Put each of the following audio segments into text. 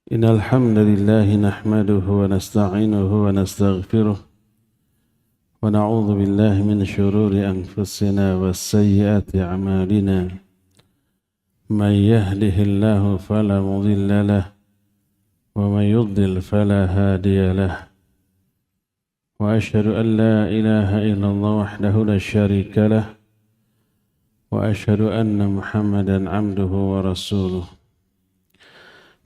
إن الحمد لله نحمده ونستعينه ونستغفره ونعوذ بالله من شرور أنفسنا وسيئات أعمالنا من يهده الله فلا مضل له ومن يضلل فلا هادي له وأشهد أن لا إله إلا الله وحده لا شريك له وأشهد أن محمدا عبده ورسوله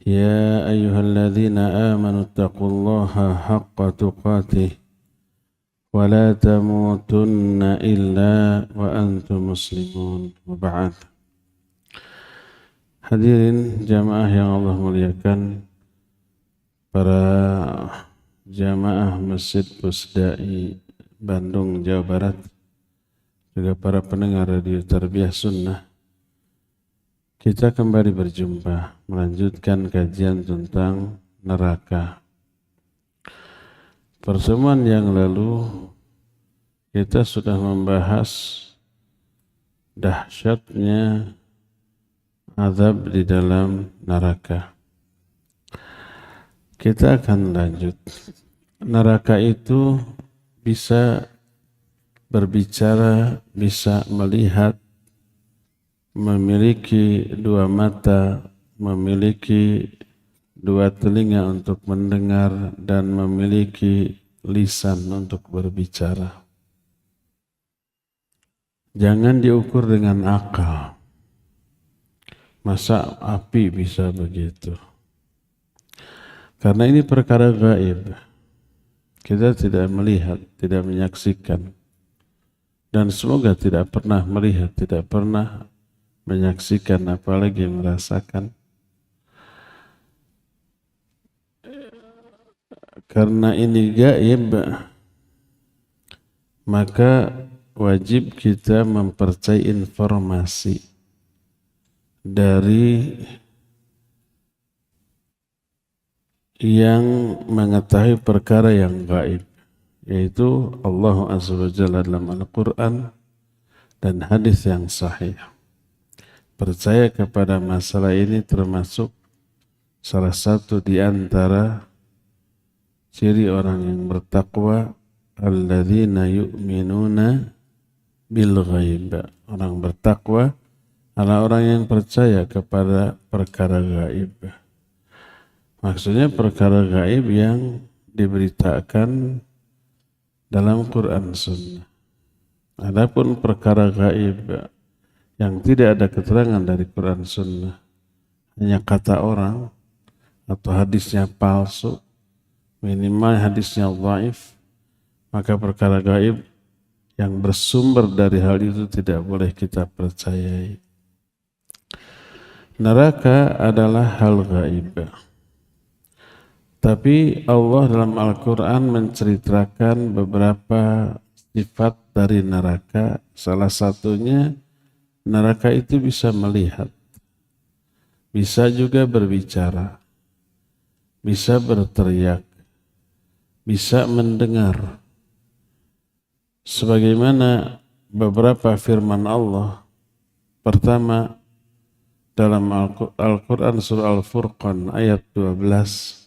يا أيها الذين آمنوا اتقوا الله حق تقاته ولا تموتن إلا وأنتم مسلمون وبعد. Hadirin jamaah yang Allah muliakan, para jamaah Masjid Pusdai Bandung, Jawa Barat, juga para pendengar radio Tarbiyah Sunnah, kita kembali berjumpa melanjutkan kajian tentang neraka. Pertemuan yang lalu kita sudah membahas dahsyatnya azab di dalam neraka. Kita akan lanjut. Neraka itu bisa berbicara, bisa melihat, memiliki dua mata, memiliki dua telinga untuk mendengar, dan memiliki lisan untuk berbicara. Jangan diukur dengan akal. Masa api bisa begitu? Karena ini perkara gaib. Kita tidak melihat, tidak menyaksikan. Dan semoga tidak pernah melihat, tidak pernah menyaksikan, apalagi merasakan. Karena ini gaib, maka wajib kita mempercayai informasi dari yang mengetahui perkara yang gaib, yaitu Allah Azza wa Jalla dalam Al-Quran dan hadis yang sahih. Percaya kepada masalah ini termasuk salah satu di antara ciri orang yang bertakwa, alladzina yu'minuna bil ghaib. Orang bertakwa adalah orang yang percaya kepada perkara gaib. Maksudnya perkara gaib yang diberitakan dalam Quran Sunnah. Adapun perkara gaib yang tidak ada keterangan dari Quran Sunnah, hanya kata orang atau hadisnya palsu, minimal hadisnya dhaif, maka perkara gaib yang bersumber dari hal itu tidak boleh kita percayai. Neraka adalah hal gaib. Tapi Allah dalam Al-Quran menceritakan beberapa sifat dari neraka. Salah satunya, neraka itu bisa melihat, bisa juga berbicara, bisa berteriak, bisa mendengar. Sebagaimana beberapa firman Allah. Pertama, dalam Al-Quran surah Al-Furqan ayat 12,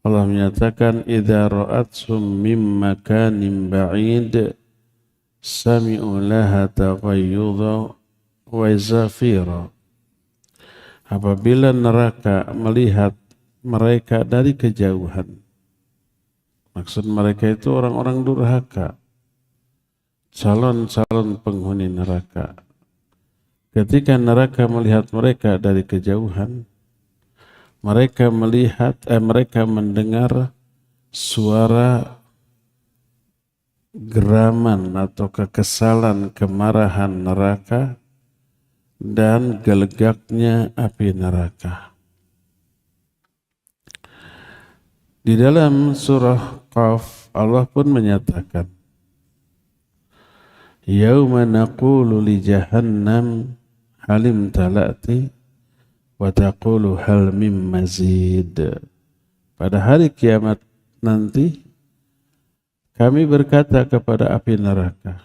Allah menyatakan, idza ra'athum min makanin ba'id sami'u laha taghayyudha wa zafira. Apabila neraka melihat mereka dari kejauhan, maksud mereka itu orang-orang durhaka, calon-calon penghuni neraka. Ketika neraka melihat mereka dari kejauhan, mereka mendengar suara geraman atau kekesalan, kemarahan neraka dan gelegaknya api neraka. Di dalam surah Qaf, Allah pun menyatakan, yauma naqulu li jahannam halim talati wa taqulu hal mim mazid. Pada hari kiamat nanti kami berkata kepada api neraka,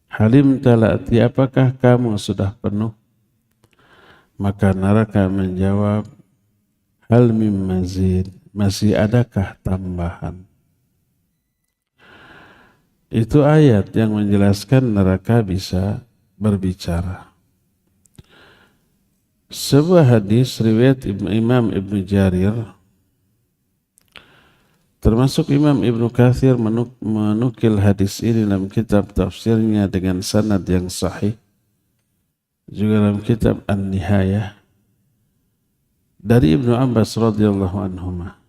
halim talati, apakah kamu sudah penuh? Maka neraka menjawab, hal mim mazid, masih adakah tambahan? Itu ayat yang menjelaskan neraka bisa berbicara. Sebuah hadis riwayat Imam Ibnu Jarir, termasuk Imam Ibnu Katsir menukil hadis ini dalam kitab tafsirnya dengan sanad yang sahih, juga dalam kitab An-Nihayah dari Ibnu Abbas radhiyallahu anhuma,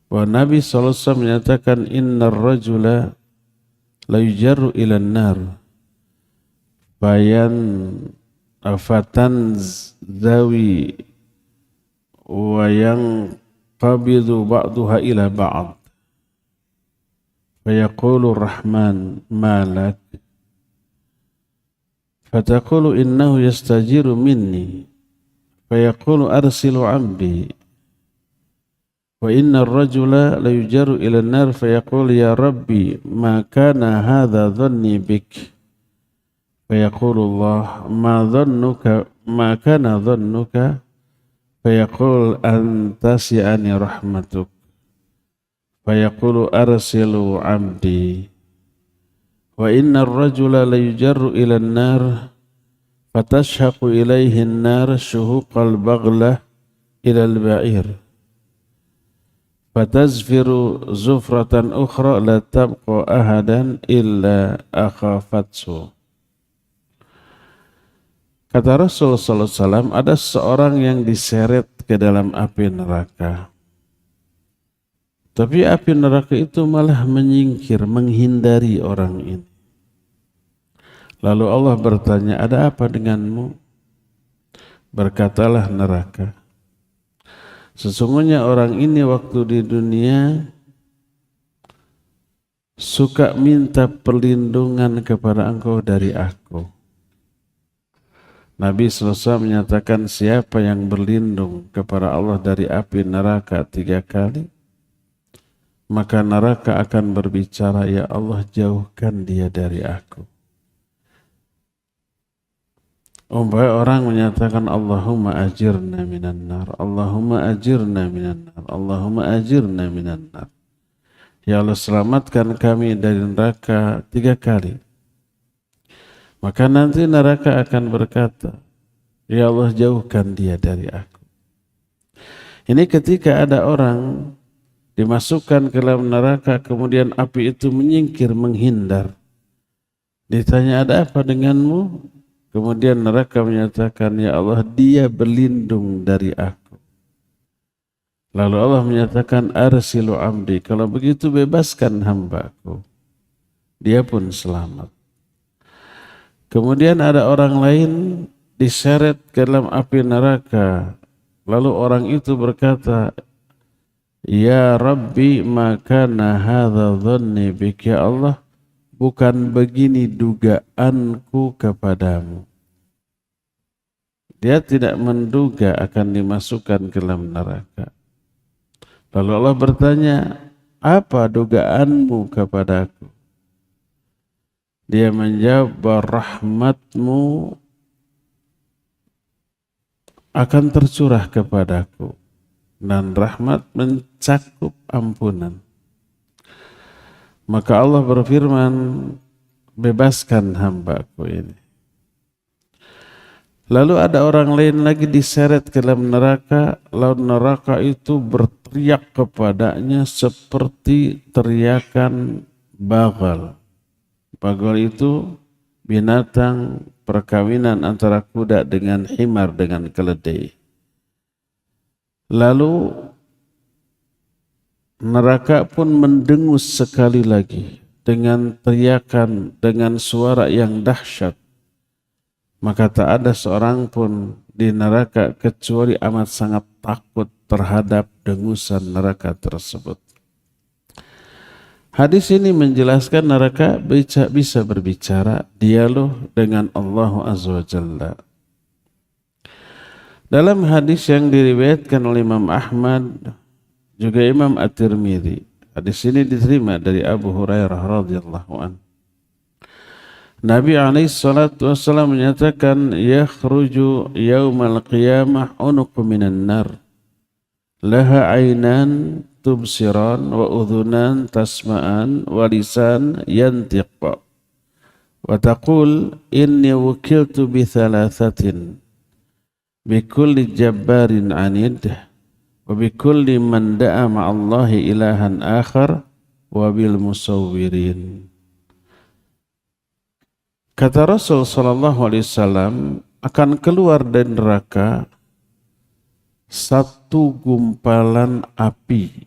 bahwa Nabi SAW menyatakan innar rajula la yujarru ila an-nar fatan zawi wa yang qabidu ba'duha ila ba'd fayaqulu rahman malak fataqulu innahu yastajiru minni fayaqulu arsilu 'abdi wa inna ar-rajula la yujaru ila an-nar fayaqulu ya rabbi ma kana hadha dhanni bik fayaqulu Allah ma kana dhannuka fayaqul antasi'ani rahmatuk fayaqulu arsilu 'abdi wa inna ar-rajula la yujaru ila an-nar fatashhaqu ilayhi an-nar shuhuqal baghlah ila al-ba'ir fatazfiru zufratan ukhra la tabqa ahadan illa akhafatsu. Kata Rasul sallallahu alaihi wasallam, ada seorang yang diseret ke dalam api neraka. Tapi api neraka itu malah menyingkir, menghindari orang ini. Lalu Allah bertanya, ada apa denganmu? Berkatalah neraka, sesungguhnya orang ini waktu di dunia suka minta perlindungan kepada engkau dari aku. Nabi SAW menyatakan siapa yang berlindung kepada Allah dari api neraka 3 kali, maka neraka akan berbicara, ya Allah jauhkan dia dari aku. Umpamanya orang menyatakan Allahumma ajirna minan nar, Allahumma ajirna minan nar, Allahumma ajirna minan nar. Ya Allah selamatkan kami dari neraka 3 kali. Maka nanti neraka akan berkata, ya Allah jauhkan dia dari aku. Ini ketika ada orang dimasukkan ke dalam neraka, kemudian api itu menyingkir, menghindar. Ditanya, ada apa denganmu? Kemudian neraka menyatakan, ya Allah dia berlindung dari aku. Lalu Allah menyatakan, arsilu amdi, kalau begitu bebaskan hambaku. Dia pun selamat. Kemudian ada orang lain diseret ke dalam api neraka. Lalu orang itu berkata, ya Rabbi makana hadha dhanni bik, ya Allah bukan begini dugaanku kepadamu. Dia tidak menduga akan dimasukkan ke dalam neraka. Lalu Allah bertanya, apa dugaanmu kepadaku? Dia menjawab, rahmatmu akan tercurah kepadaku dan rahmat mencakup ampunan. Maka Allah berfirman, bebaskan hambaku ini. Lalu ada orang lain lagi diseret ke dalam neraka, lalu neraka itu berteriak kepadanya seperti teriakan bagal. Bagal itu binatang perkawinan antara kuda dengan himar dengan keledai. Lalu neraka pun mendengus sekali lagi dengan teriakan, dengan suara yang dahsyat. Maka tak ada seorang pun di neraka kecuali amat sangat takut terhadap dengusan neraka tersebut. Hadis ini menjelaskan neraka bisa berbicara, dialog dengan Allah Azza wa Jalla. Dalam hadis yang diriwayatkan oleh Imam Ahmad, juga Imam At-Tirmidzi, hadis ini diterima dari Abu Hurairah radhiyallahu anhu. Nabi SAW menyatakan, yakhruju yaumal qiyamah unuq minan nar laha ainan tubsiran wa udhunan tasma'an wa lisan yantiq wa taqul inni wukiltu bi thalathatin bi kulli jabbarin anid wa bi kulli man da'a ma'allahi ilahan akhar wa bil musawwirin. Kata Rasul sallallahu alaihi wasallam, akan keluar dari neraka satu gumpalan api.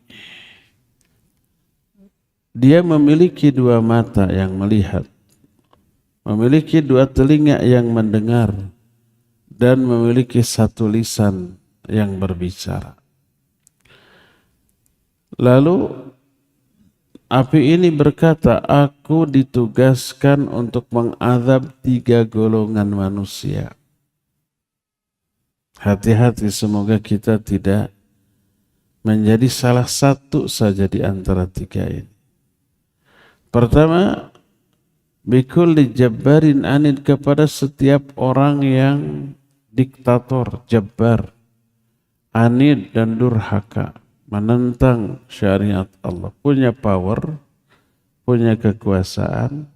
Dia memiliki dua mata yang melihat, memiliki dua telinga yang mendengar, dan memiliki satu lisan yang berbicara. Lalu api ini berkata, aku ditugaskan untuk mengazab 3 golongan manusia. Hati-hati, semoga kita tidak menjadi salah satu saja di antara 3 ini. Pertama, bikulli jabbarin anid, kepada setiap orang yang diktator, jabbar, anid dan durhaka, menentang syariat Allah, punya power, punya kekuasaan,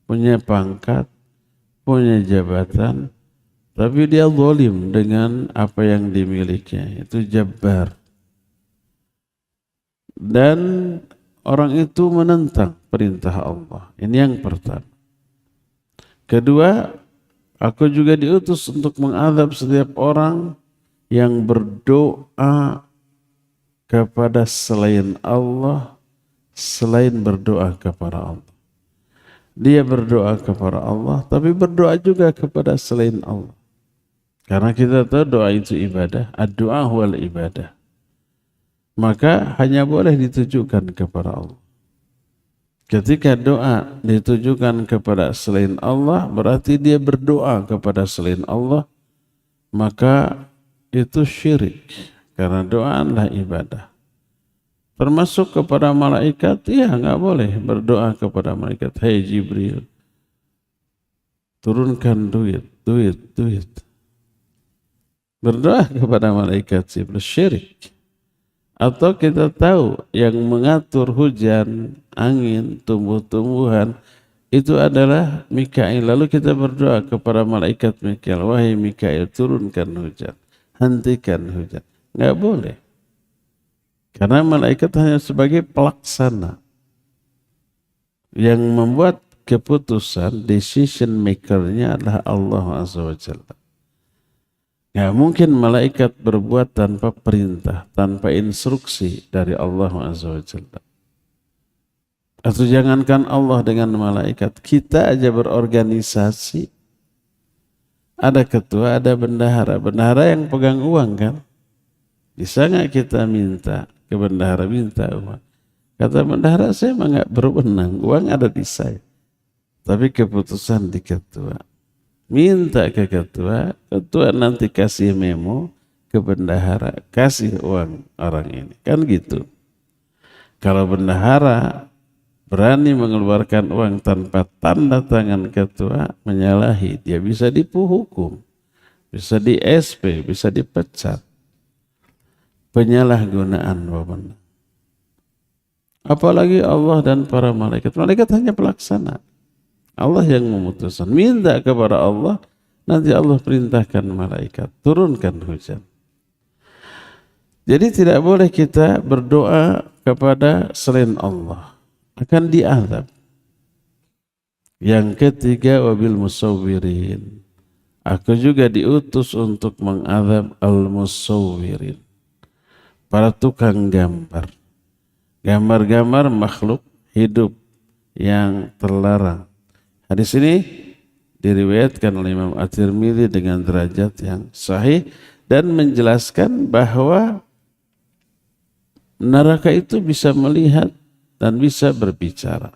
punya pangkat, punya jabatan, tapi dia zalim dengan apa yang dimilikinya, itu jabbar. Dan orang itu menentang perintah Allah. Ini yang pertama. Kedua, aku juga diutus untuk mengazab setiap orang yang berdoa kepada selain Allah, selain berdoa kepada Allah. Dia berdoa kepada Allah, tapi berdoa juga kepada selain Allah. Karena kita tahu doa itu ibadah, ad-du'a huwal ibadah. Maka hanya boleh ditujukan kepada Allah. Ketika doa ditujukan kepada selain Allah, berarti dia berdoa kepada selain Allah, maka itu syirik. Karena doa adalah ibadah. Termasuk kepada malaikat, ya nggak boleh berdoa kepada malaikat. Hai Jibril, turunkan duit. Berdoa kepada malaikat Jibril, syirik. Atau kita tahu yang mengatur hujan, angin, tumbuh-tumbuhan, itu adalah Mikail. Lalu kita berdoa kepada malaikat Mikail, wahai Mikail, turunkan hujan, hentikan hujan. Nggak boleh. Karena malaikat hanya sebagai pelaksana. Yang membuat keputusan, decision makernya adalah Allah Azza wa Jalla. Nggak mungkin malaikat berbuat tanpa perintah, tanpa instruksi dari Allah Azza wa Jalla. Atau jangankan Allah dengan malaikat, kita aja berorganisasi. Ada ketua, ada bendahara. Bendahara yang pegang uang kan? Bisa nggak kita minta ke bendahara, minta uang? Kata bendahara, saya emang nggak berwenang, uang ada di saya. Tapi keputusan di ketua. Minta ke ketua, ketua nanti kasih memo ke bendahara, kasih uang orang ini. Kan gitu. Kalau bendahara berani mengeluarkan uang tanpa tanda tangan ketua, menyalahi, dia bisa dihukum, bisa di SP, bisa dipecat. Penyalahgunaan wewenang. Apalagi Allah dan para malaikat. Malaikat hanya pelaksana. Allah yang memutuskan. Minta kepada Allah, nanti Allah perintahkan malaikat, turunkan hujan. Jadi tidak boleh kita berdoa kepada selain Allah, akan diazab. Yang ketiga, wabil musawwirin. Aku juga diutus untuk mengazab al-musawwirin, para tukang gambar. Gambar-gambar makhluk hidup yang terlarang. Hadis ini diriwayatkan oleh Imam At-Tirmidzi dengan derajat yang sahih dan menjelaskan bahwa neraka itu bisa melihat dan bisa berbicara.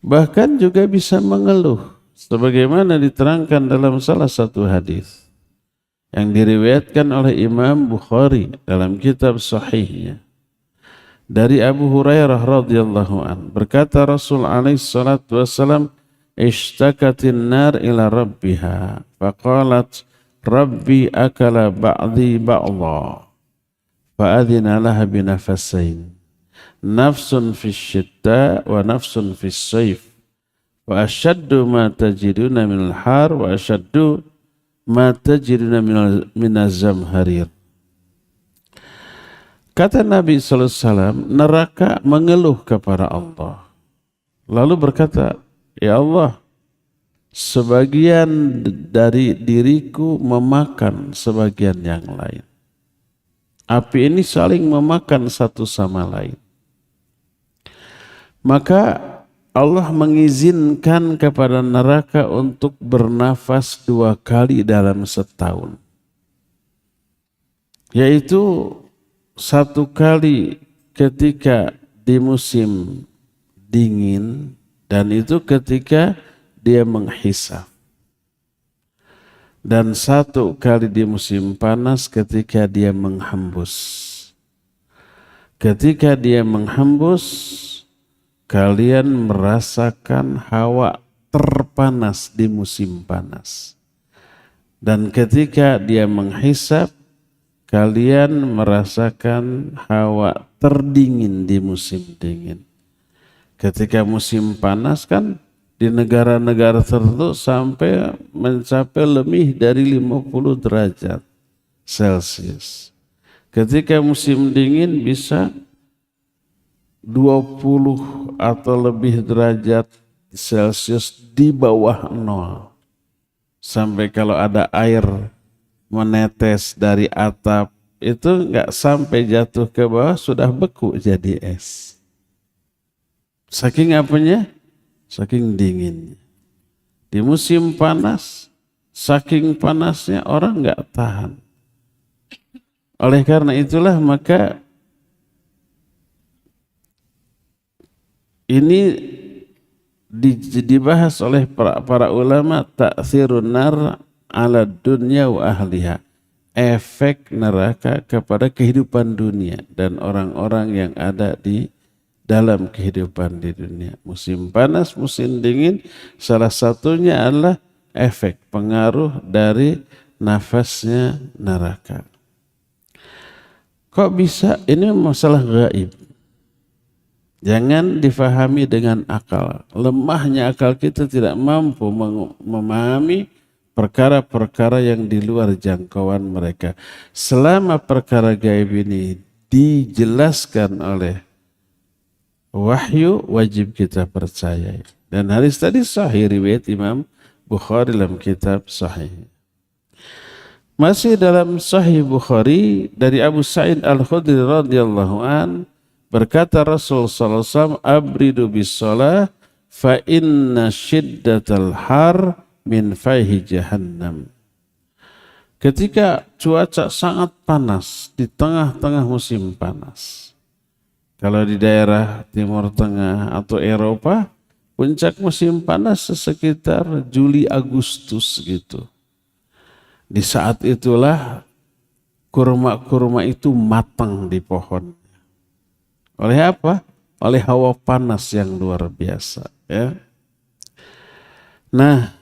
Bahkan juga bisa mengeluh, sebagaimana diterangkan dalam salah satu hadis yang diriwayatkan oleh Imam Bukhari dalam kitab sahihnya. Dari Abu Hurairah radhiyallahu an, berkata Rasul alaihi salatu wasallam, ishtakatin nar ila rabbiha faqalat rabbi akala ba'dhi ba'dha fa'adhina laha binafasain, nafsun fi syitta wa nafsun fi sayf, wa asyaddu ma tajiduna minal har wa asyaddu ma tajiduna minaz zamharir. Kata Nabi SAW, neraka mengeluh kepada Allah. Lalu berkata, ya Allah, sebagian dari diriku memakan sebagian yang lain. Api ini saling memakan satu sama lain. Maka Allah mengizinkan kepada neraka untuk bernafas 2 kali dalam setahun. Yaitu 1 kali ketika di musim dingin, dan itu ketika dia menghisap. Dan 1 kali di musim panas ketika dia menghembus. Ketika dia menghembus, kalian merasakan hawa terpanas di musim panas. Dan ketika dia menghisap, kalian merasakan hawa terdingin di musim dingin. Ketika musim panas kan di negara-negara tertentu sampai mencapai lebih dari 50 derajat Celcius. Ketika musim dingin bisa 20 atau lebih derajat Celcius di bawah 0. Sampai kalau ada air menetes dari atap itu enggak sampai jatuh ke bawah sudah beku jadi es. Saking apanya? Saking dinginnya. Di musim panas, saking panasnya orang enggak tahan. Oleh karena itulah maka ini dibahas oleh para ulama, ta'thirun nar ala dunya wa ahliha, efek neraka kepada kehidupan dunia dan orang-orang yang ada di dalam kehidupan di dunia. Musim panas, musim dingin, salah satunya adalah efek pengaruh dari nafasnya neraka. Kok bisa? Ini masalah gaib. Jangan difahami dengan akal. Lemahnya akal kita tidak mampu memahami perkara-perkara yang di luar jangkauan mereka. Selama perkara gaib ini dijelaskan oleh wahyu, wajib kita percaya. Dan hadis tadi sahih riwayat Imam Bukhari dalam kitab Sahih. Masih dalam Sahih Bukhari dari Abu Sa'id Al-Khudri radhiyallahu an, berkata Rasul sallallahu alaihi wasallam, abridu bis shalah fa inna shiddatal har min faihi jahannam. Ketika cuaca sangat panas di tengah-tengah musim panas. Kalau di daerah Timur Tengah atau Eropa, puncak musim panas sekitar Juli Agustus gitu. Di saat itulah kurma-kurma itu matang di pohon. Oleh apa? Oleh hawa panas yang luar biasa. Ya. Nah,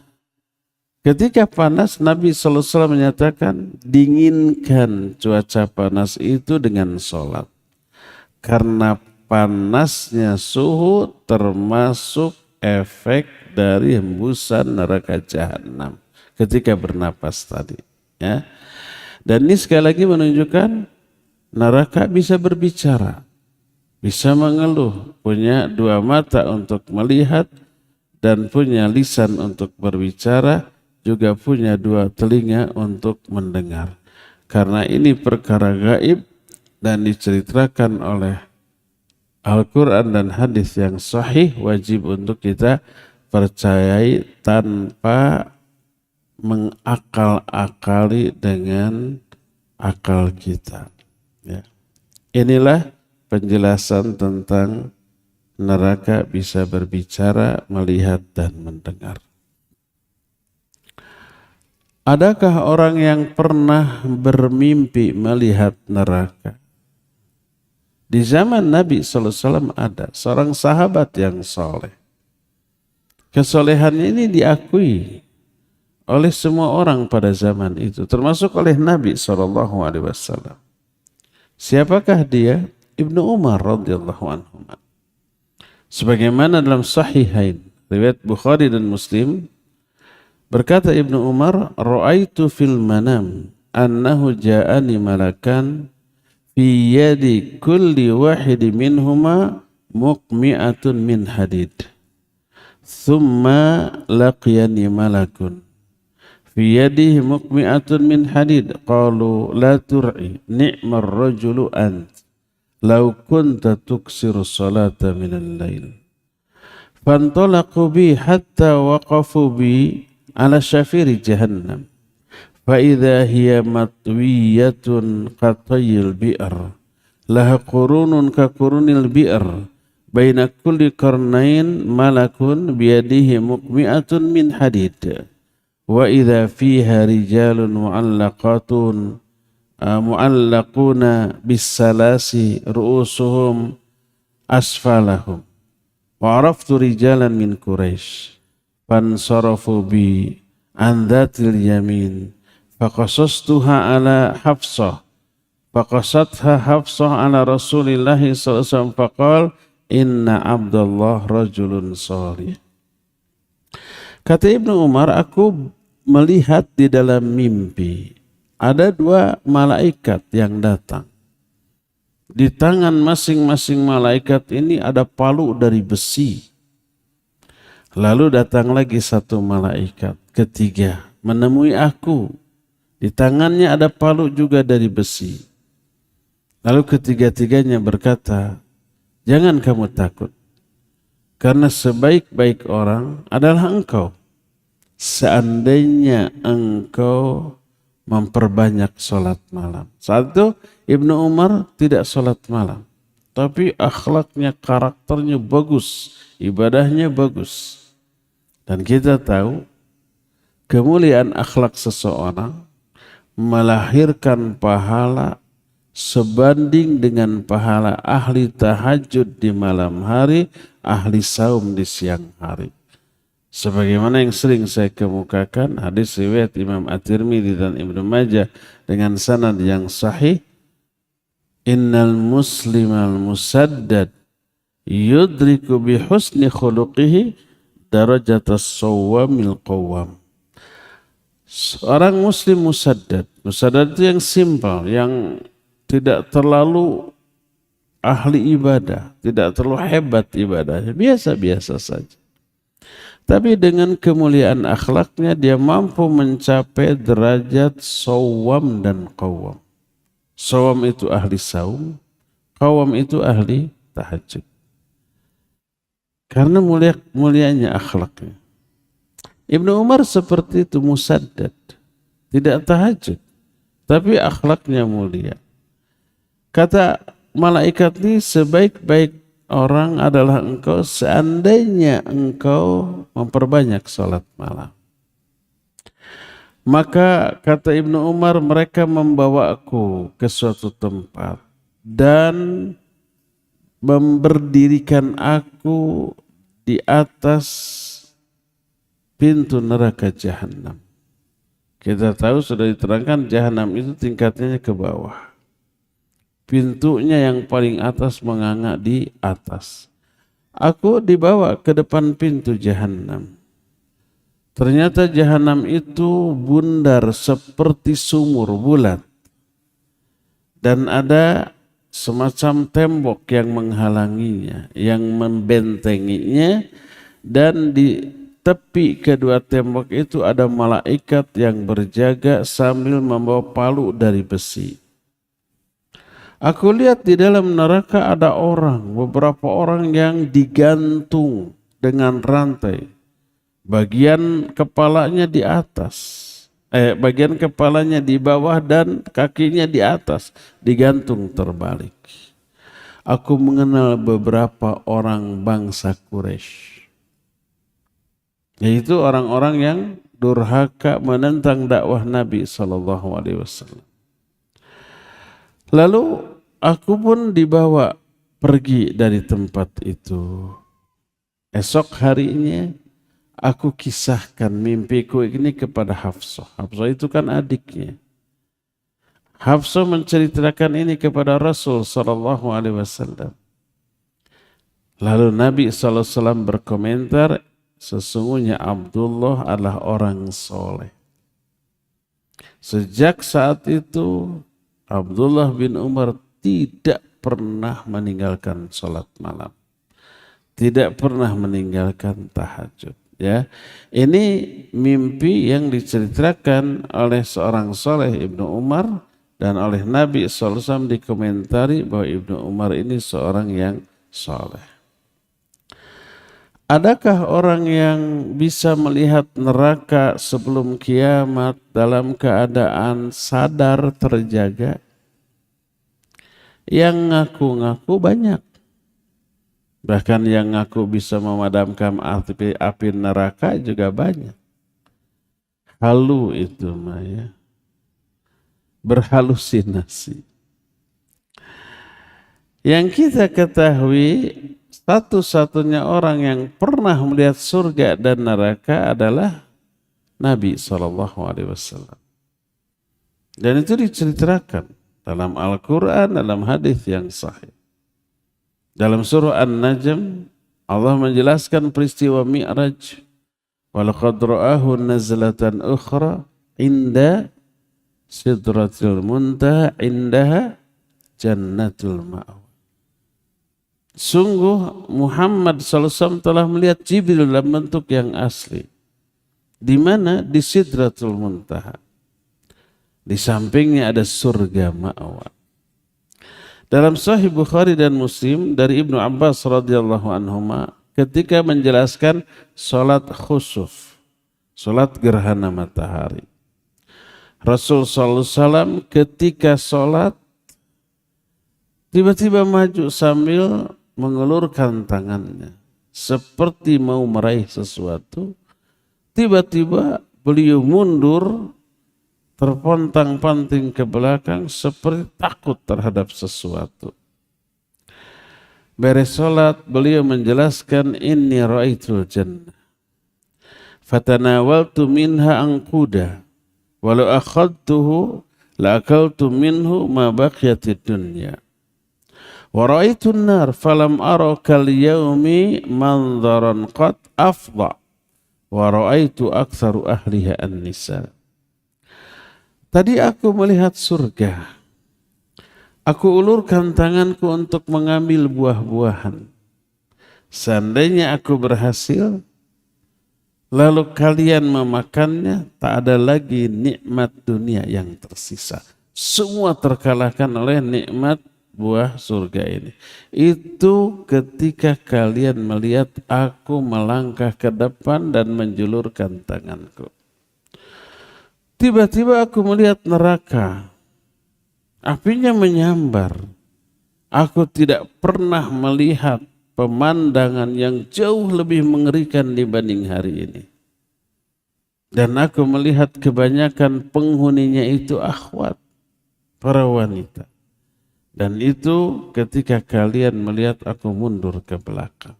ketika panas, Nabi SAW menyatakan, dinginkan cuaca panas itu dengan sholat. Karena panasnya suhu termasuk efek dari hembusan neraka jahanam ketika bernapas tadi. Ya. Dan ini sekali lagi menunjukkan neraka bisa berbicara, bisa mengeluh, punya 2 mata untuk melihat dan punya lisan untuk berbicara, juga punya 2 telinga untuk mendengar. Karena ini perkara gaib dan diceritakan oleh Al-Quran dan hadis yang sahih, wajib untuk kita percayai tanpa mengakal-akali dengan akal kita. Ya. Inilah penjelasan tentang neraka bisa berbicara, melihat dan mendengar. Adakah orang yang pernah bermimpi melihat neraka? Di zaman Nabi SAW ada seorang sahabat yang soleh. Kesolehannya ini diakui oleh semua orang pada zaman itu, termasuk oleh Nabi SAW. Siapakah dia? Ibnu Umar radhiyallahu anhu. Sebagaimana dalam Sahihain, riwayat Bukhari dan Muslim, berkata Ibnu Umar, "Ra'aitu fil manam annahu ja'ani malakan fi yadi kulli wahid minhuma muqmi'atun min hadid. Thumma laqiyani malakun fi yadihi muqmi'atun min hadid. Qalu la tur'i ni'mar rajulu ant. Law kunta tuksiru salata minal lail." Fantalaqu bi hatta waqafu bi ala syafiri jahannam. فإذا هي مطوية كطي البئر لها قرون كقرون البئر بين كل قرنين ملك بيده مقمئة من حديد وإذا فيها رجال معلقون بالسلاسل رؤوسهم أسفلهم وعرفت رجالا من قريش فانصرفوا بي عن ذات اليمين فقصصتها على حفصة فقصتها حفصة على رسول الله صلى الله عليه وسلم فقال إن عبد الله رجل صالح. Kata Ibnu Umar, aku melihat di dalam mimpi ada dua malaikat yang datang. Di tangan masing-masing malaikat ini ada palu dari besi. Lalu datang lagi satu malaikat ketiga menemui aku. Di tangannya ada palu juga dari besi. Lalu ketiga-tiganya berkata, jangan kamu takut. Karena sebaik-baik orang adalah engkau. Seandainya engkau memperbanyak sholat malam. Saat itu Ibnu Umar tidak sholat malam. Tapi akhlaknya, karakternya bagus. Ibadahnya bagus. Dan kita tahu kemuliaan akhlak seseorang melahirkan pahala sebanding dengan pahala ahli tahajud di malam hari, ahli saum di siang hari. Sebagaimana yang sering saya kemukakan, hadis riwayat Imam At-Tirmidzi dan Ibnu Majah dengan sanad yang sahih, innal muslimal musaddad yudriku bi husni khuluqihi darajatas sawwamil qawwam. Seorang muslim musaddad itu yang simpel, yang tidak terlalu ahli ibadah, tidak terlalu hebat ibadahnya, biasa-biasa saja. Tapi dengan kemuliaan akhlaknya dia mampu mencapai derajat sawam dan qawam. Sawam itu ahli saum, qawam itu ahli tahajud. Karena mulianya akhlaknya. Ibnu Umar seperti itu, musaddad, tidak tahajud, tapi akhlaknya mulia. Kata malaikat ini, sebaik-baik orang adalah engkau seandainya engkau memperbanyak sholat malam. Maka kata Ibnu Umar, mereka membawaku ke suatu tempat dan memberdirikan aku di atas pintu neraka Jahannam. Kita tahu sudah diterangkan Jahannam itu tingkatnya ke bawah. Pintunya yang paling atas menganga di atas. Aku dibawa ke depan pintu Jahannam. Ternyata Jahannam itu bundar seperti sumur bulat. Dan ada semacam tembok yang menghalanginya, yang membentenginya, dan di tepi kedua tembok itu ada malaikat yang berjaga sambil membawa palu dari besi. Aku lihat di dalam neraka ada beberapa orang yang digantung dengan rantai. Bagian kepalanya di atas, bagian kepalanya di bawah dan kakinya di atas, digantung terbalik. Aku mengenal beberapa orang bangsa Quraisy. Yaitu orang-orang yang durhaka menentang dakwah Nabi SAW. Lalu aku pun dibawa pergi dari tempat itu. Esok harinya aku kisahkan mimpiku ini kepada Hafsah. Hafsah itu kan adiknya. Hafsah menceritakan ini kepada Rasul sallallahu alaihi wasallam. Lalu Nabi sallallahu alaihi wasallam berkomentar, sesungguhnya Abdullah adalah orang soleh. Sejak saat itu Abdullah bin Umar tidak pernah meninggalkan sholat malam, tidak pernah meninggalkan tahajud. Ya, ini mimpi yang diceritakan oleh seorang soleh Ibnu Umar dan oleh Nabi SAW dikomentari bahwa Ibnu Umar ini seorang yang soleh. Adakah orang yang bisa melihat neraka sebelum kiamat dalam keadaan sadar terjaga? Yang ngaku-ngaku banyak. Bahkan yang ngaku bisa memadamkan api neraka juga banyak. Halu itu Maya. Berhalusinasi. Yang kita ketahui, satu-satunya orang yang pernah melihat surga dan neraka adalah Nabi SAW. Dan itu diceritakan dalam Al-Quran, dalam hadis yang sahih. Dalam surah An-Najm, Allah menjelaskan peristiwa Mi'raj. Walaqad ra'ahu nazlatan ukhra inda sidratil muntaha indaha jannatul ma'wa. Sungguh Muhammad SAW telah melihat Jibril dalam bentuk yang asli. Di mana? Di Sidratul Muntaha. Di sampingnya ada surga ma'wa. Dalam Sahih Bukhari dan Muslim dari Ibnu Abbas radhiyallahu anhuma ketika menjelaskan salat khusuf, salat gerhana matahari. Rasul sallallahu alaihi wasallam ketika salat tiba-tiba maju sambil mengulurkan tangannya seperti mau meraih sesuatu. Tiba-tiba beliau mundur, terpontang-panting ke belakang seperti takut terhadap sesuatu. Beres salat beliau menjelaskan, inni ra'aitul jannah fatanawaltu minha anquda walau akhadtuhu la akaltu minhu ma baqiyatid dunya wa ra'aitun nar falam ara kal yaumi manzaran qad afdha wa ra'aitu aktsaru ahliha an-nisa. Tadi aku melihat surga. Aku ulurkan tanganku untuk mengambil buah-buahan. Seandainya aku berhasil, lalu kalian memakannya, tak ada lagi nikmat dunia yang tersisa. Semua terkalahkan oleh nikmat buah surga ini. Itu ketika kalian melihat aku melangkah ke depan dan menjulurkan tanganku. Tiba-tiba aku melihat neraka, apinya menyambar. Aku tidak pernah melihat pemandangan yang jauh lebih mengerikan dibanding hari ini. Dan aku melihat kebanyakan penghuninya itu akhwat, para wanita. Dan itu ketika kalian melihat aku mundur ke belakang.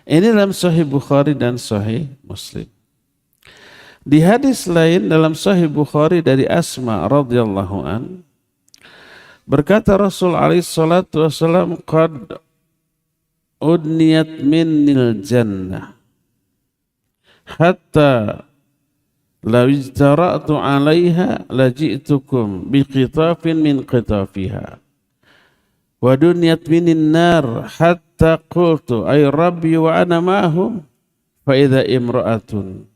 Ini dalam Sahih Bukhari dan Sahih Muslim. Di hadis lain dalam Sahih Bukhari dari Asma radhiyallahu an, berkata Rasul alaihi salatu wasallam, qad udniyat minnil jannah hatta law ijtara'tu 'alaiha laji'tukum biqitafin min qitafiha wa duniyat minin nar hatta qultu ay rabbi wa ana ma'hum fa idza imra'atun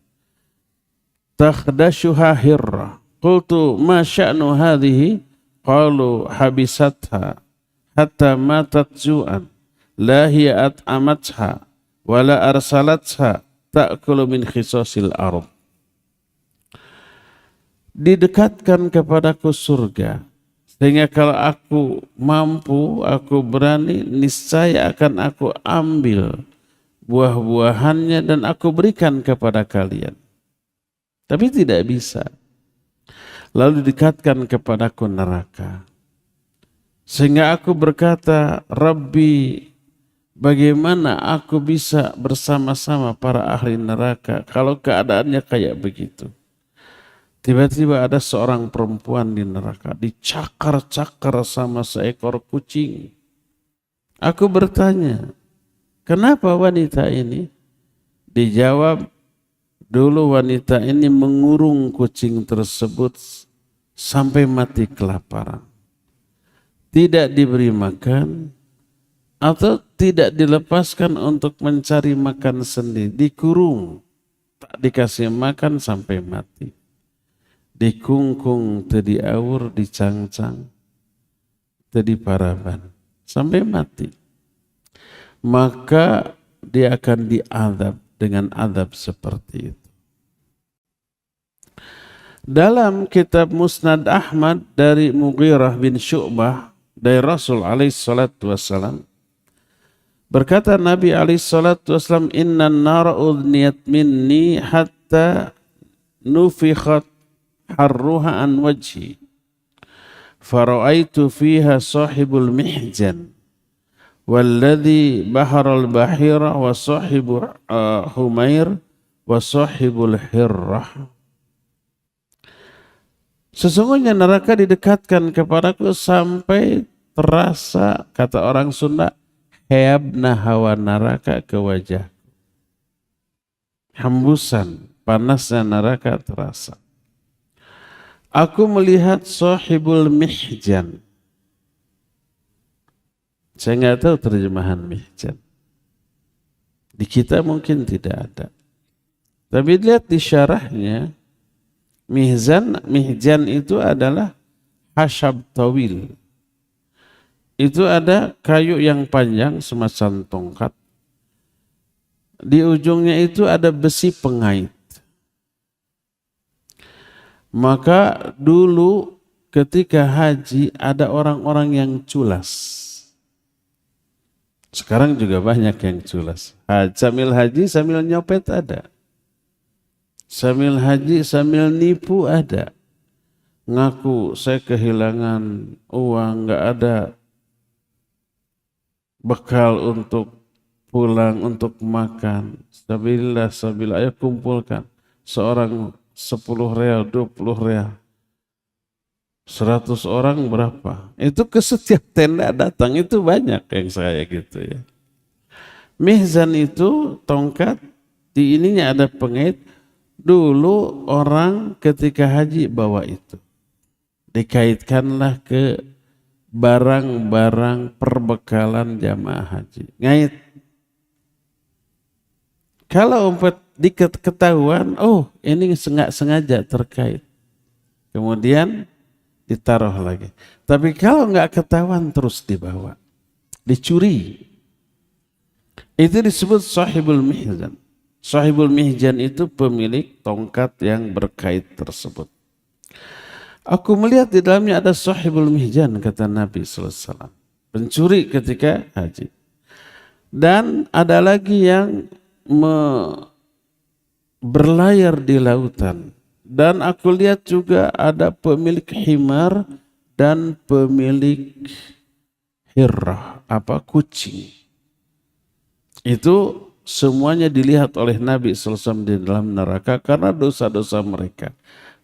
takhdashuha hirra qultu ma sya'nu hadhihi qalu habisatha hatta matat ju'an la hiya at'amatha wa la arsalatha ta'kulu min khisasil ardh. Didekatkan kepadaku surga sehingga kalau aku mampu, aku berani, niscaya akan aku ambil buah-buahannya dan aku berikan kepada kalian. Tapi tidak bisa. Lalu didekatkan kepadaku neraka. Sehingga aku berkata, Rabbi, bagaimana aku bisa bersama-sama para ahli neraka kalau keadaannya kayak begitu? Tiba-tiba ada seorang perempuan di neraka, dicakar-cakar sama seekor kucing. Aku bertanya, kenapa wanita ini? Dijawab, dulu wanita ini mengurung kucing tersebut sampai mati kelaparan. Tidak diberi makan atau tidak dilepaskan untuk mencari makan sendiri. Dikurung, tak dikasih makan sampai mati. Dikungkung, tadi awur, dicangcang, tadi paraban, sampai mati. Maka dia akan diazab dengan azab seperti itu. Dalam kitab Musnad Ahmad dari Mughirah bin Syu'bah dari Rasul alaihi salatu wassalam, berkata Nabi alaihi salatu wassalam, inna nara udniyat minni hatta nufikhat harruha an wajhi fara'aitu fiha sahibul mihjan walladhi baharal bahira wa sahibu humair wa sahibul hirrah. Sesungguhnya neraka didekatkan kepadaku sampai terasa, kata orang Sunda, heabna hawa neraka ke wajah. Hembusan panasnya neraka terasa. Aku melihat sahibul mihjan. Saya nggak tahu terjemahan mihjan. Di kita mungkin tidak ada. Tapi lihat di syarahnya, mihjan itu adalah hasyab tawil. Itu ada kayu yang panjang semacam tongkat. Di ujungnya itu ada besi pengait. Maka dulu ketika haji ada orang-orang yang culas. Sekarang juga banyak yang culas. Sambil haji sambil nyopet ada. Sambil haji sambil nipu ada. Ngaku saya kehilangan uang, nggak ada bekal untuk pulang, untuk makan. Sabilillah, ayo kumpulkan. Seorang 10 real, 20 real. 100 orang berapa? Itu ke setiap tenda datang, itu banyak yang saya gitu ya. Mihzan itu tongkat, di ininya ada pengait. Dulu orang ketika haji bawa itu. Dikaitkanlah ke barang-barang perbekalan jamaah haji. Ngait. Kalau umpet diketahuan, oh ini nggak sengaja terkait. Kemudian ditaruh lagi. Tapi kalau nggak ketahuan terus dibawa. Dicuri. Itu disebut sahibul mihjan. Sahibul mihjan itu pemilik tongkat yang berkait tersebut. Aku melihat di dalamnya ada sahibul mihjan, kata Nabi SAW. Pencuri ketika haji. Dan ada lagi yang berlayar di lautan. Dan aku lihat juga ada pemilik himar dan pemilik hirrah, kucing. Itu semuanya dilihat oleh Nabi SAW di dalam neraka karena dosa-dosa mereka.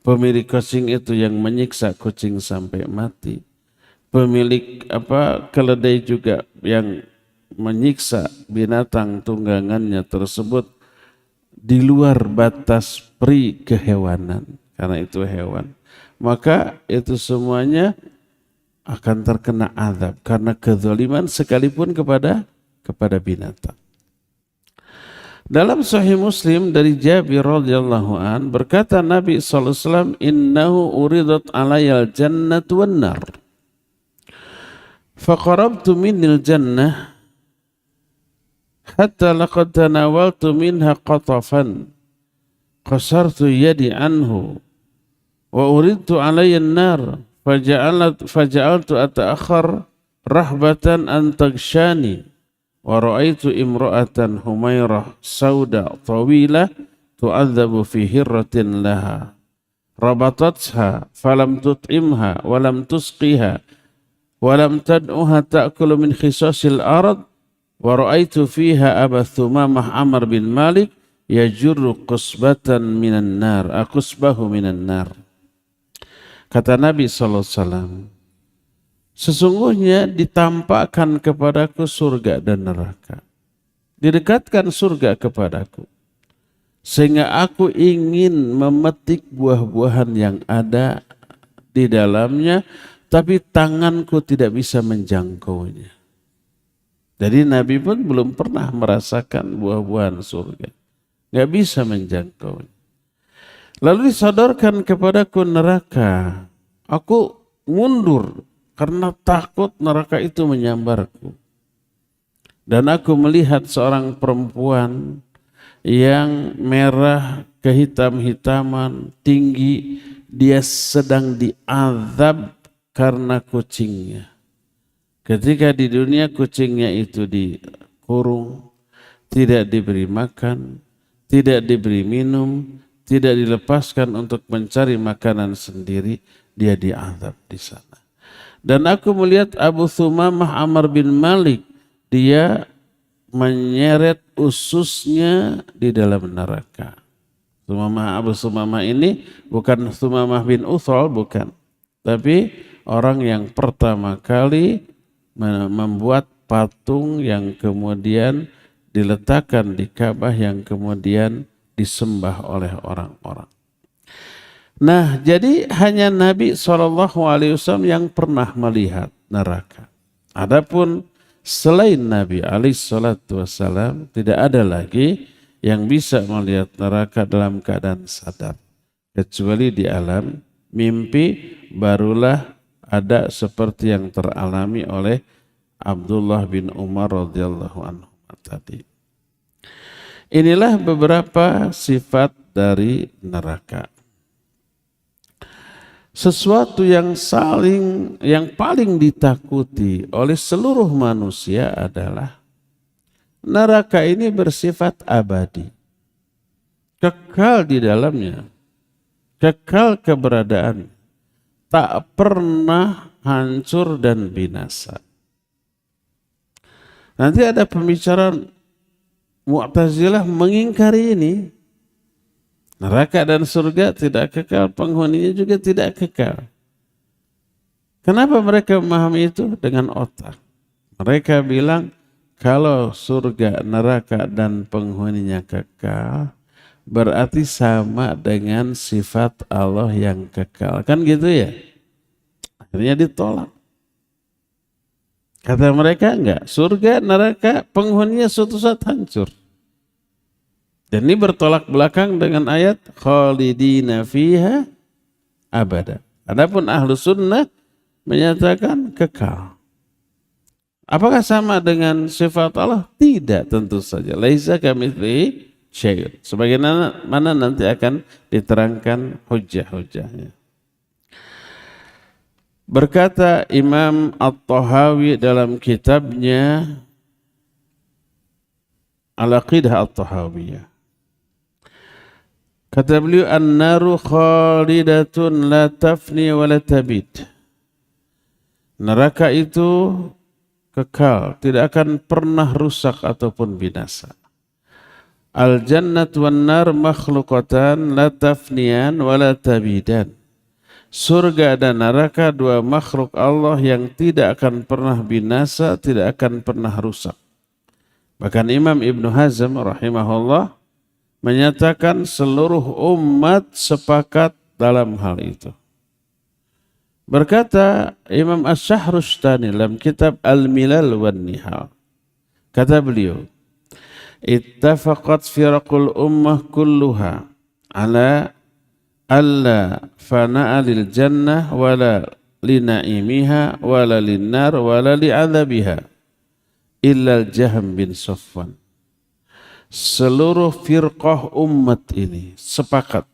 Pemilik kucing itu yang menyiksa kucing sampai mati. Pemilik keledai juga yang menyiksa binatang tunggangannya tersebut di luar batas pri kehewanan, karena itu hewan. Maka itu semuanya akan terkena azab karena kezaliman sekalipun kepada binatang. Dalam Sahih Muslim dari Jabir radhiyallahu an berkata Nabi sallallahu alaihi wasallam, innahu uridat alayal jannatu wan nar faqarabtu minil jannah hatta laqad tanawaltu minha qatafan qasartu yadi anhu wa uridtu alayya an-nar faja'altu ata'akhkhar rahbatan an tagshani wa ra'aitu imra'atan humairah sauda tawilah tu'adzabu fi hirratin laha rabatatha falam tut'imha wa lam tusqiha wa lam tad'uha ta'kulu min khisasil ard wa ra'aitu fiha Aba Thumamah Amr bin Malik yajurru qusbatan minan nar, aqusbahu minan nar. Kata Nabi SAW, sesungguhnya ditampakkan kepadaku surga dan neraka. Didekatkan surga kepadaku. Sehingga aku ingin memetik buah-buahan yang ada di dalamnya, tapi tanganku tidak bisa menjangkaunya. Jadi Nabi pun belum pernah merasakan buah-buahan surga. Gak bisa menjangkaunya. Lalu disodorkan kepadaku neraka. Aku mundur karena takut neraka itu menyambarku. Dan aku melihat seorang perempuan yang merah kehitam-hitaman, tinggi, dia sedang diazab karena kucingnya. Ketika di dunia kucingnya itu dikurung, tidak diberi makan, tidak diberi minum, tidak dilepaskan untuk mencari makanan sendiri, dia diazab di sana. Dan aku melihat Abu Thumamah Amr bin Malik, dia menyeret ususnya di dalam neraka. Abu Thumamah ini bukan Thumamah bin Uthal, bukan. Tapi orang yang pertama kali membuat patung yang kemudian diletakkan di Ka'bah yang kemudian disembah oleh orang-orang. Nah, jadi hanya Nabi SAW yang pernah melihat neraka. Adapun selain Nabi SAW tidak ada lagi yang bisa melihat neraka dalam keadaan sadar. Kecuali di alam mimpi barulah ada seperti yang teralami oleh Abdullah bin Umar radhiyallahu anhu tadi. Inilah beberapa sifat dari neraka. Sesuatu yang paling ditakuti oleh seluruh manusia adalah neraka ini bersifat abadi. Kekal di dalamnya. Kekal keberadaan. Tak pernah hancur dan binasa. Nanti ada pembicaraan Mu'tazilah mengingkari ini. Neraka dan surga tidak kekal, penghuninya juga tidak kekal. Kenapa mereka memahami itu? Dengan otak. Mereka bilang kalau surga, neraka dan penghuninya kekal, berarti sama dengan sifat Allah yang kekal. Kan gitu ya? Akhirnya ditolak. Kata mereka enggak, surga, neraka, penghuninya suatu saat hancur. Dan ini bertolak belakang dengan ayat khalidina fiha abada. Adapun ahlu sunnah menyatakan kekal. Apakah sama dengan sifat Allah? Tidak, tentu saja. Laisa kamitslihi syai'un. Sebagaimana nanti akan diterangkan hujjah-hujjahnya. Berkata Imam At-Tahawi dalam kitabnya Al-Aqidah At-Tahawiyah. Kata beliau, an-naru khalidatun la tafni wa la tabid. Neraka itu kekal, tidak akan pernah rusak ataupun binasa. Al-jannat wan nar makhluqatan la tafniyan wa la tabidan. Surga dan neraka dua makhluk Allah yang tidak akan pernah binasa, tidak akan pernah rusak. Bahkan Imam Ibn Hazm rahimahullah menyatakan seluruh umat sepakat dalam hal itu. Berkata Imam Asy-Syahrustani dalam kitab Al-Milal wan Nihal. Kata beliau, ittafaqat firaqul ummah kulluha ala alla fana'a lil jannah wala lina'imiha wala linnar wala li'adzabiha illa al-Jahm bin Safwan. Seluruh firqah umat ini sepakat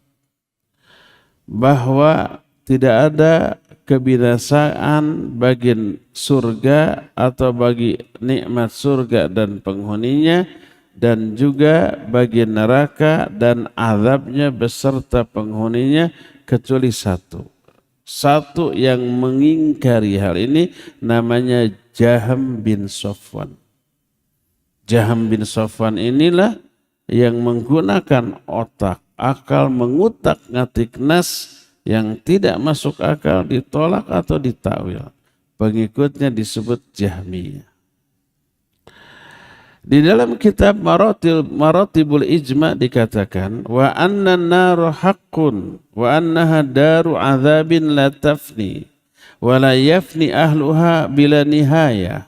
bahwa tidak ada kebinasaan bagi surga atau bagi nikmat surga dan penghuninya, dan juga bagi neraka dan azabnya beserta penghuninya, kecuali satu yang mengingkari hal ini, namanya Jahm bin Safwan. Jahm bin Safwan inilah yang menggunakan otak, akal, mengutak-ngatik nas yang tidak masuk akal ditolak atau ditakwil. Pengikutnya disebut Jahmiyah. Di dalam kitab Maratibul Ijma dikatakan wa anna an-nar haqqun wa annaha daru adzabin la tafni wa la yafni ahluha bila nihayah.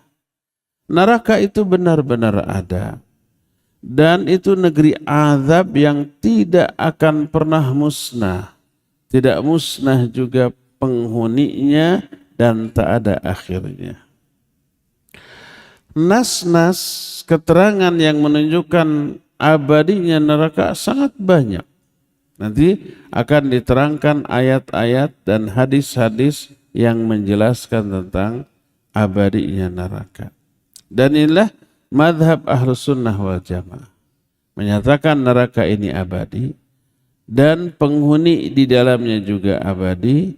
Neraka itu benar-benar ada dan itu negeri azab yang tidak akan pernah musnah. Tidak musnah juga penghuninya dan tak ada akhirnya. Nas-nas keterangan yang menunjukkan abadinya neraka sangat banyak. Nanti akan diterangkan ayat-ayat dan hadis-hadis yang menjelaskan tentang abadinya neraka. Dan inilah madhab Ahlus Sunnah wal Jamaah. Menyatakan neraka ini abadi dan penghuni di dalamnya juga abadi.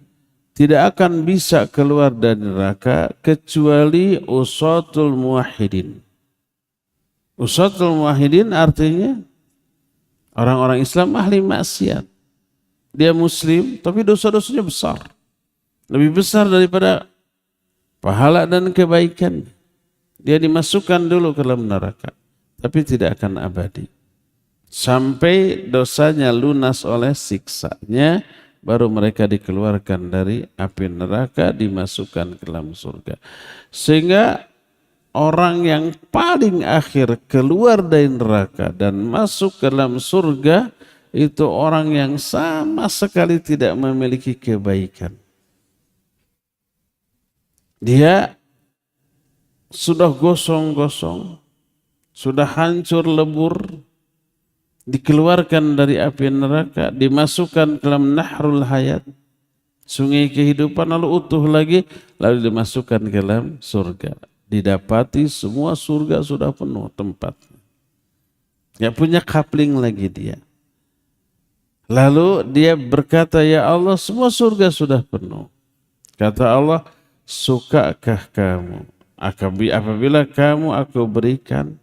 Tidak akan bisa keluar dari neraka kecuali usatul muwahhidin. Usatul muwahhidin artinya orang-orang Islam ahli maksiat. Dia muslim tapi dosa-dosanya besar. Lebih besar daripada pahala dan kebaikan. Dia dimasukkan dulu ke dalam neraka. Tapi tidak akan abadi. Sampai dosanya lunas oleh siksanya. Baru mereka dikeluarkan dari api neraka, dimasukkan ke dalam surga. Sehingga orang yang paling akhir keluar dari neraka dan masuk ke dalam surga, itu orang yang sama sekali tidak memiliki kebaikan. Dia sudah gosong-gosong, sudah hancur lebur, dikeluarkan dari api neraka, dimasukkan ke dalam nahrul hayat, sungai kehidupan, lalu utuh lagi, lalu dimasukkan ke dalam surga. Didapati semua surga sudah penuh tempatnya. Gak punya kapling lagi dia. Lalu dia berkata, ya Allah, semua surga sudah penuh. Kata Allah, sukakah kamu apabila kamu aku berikan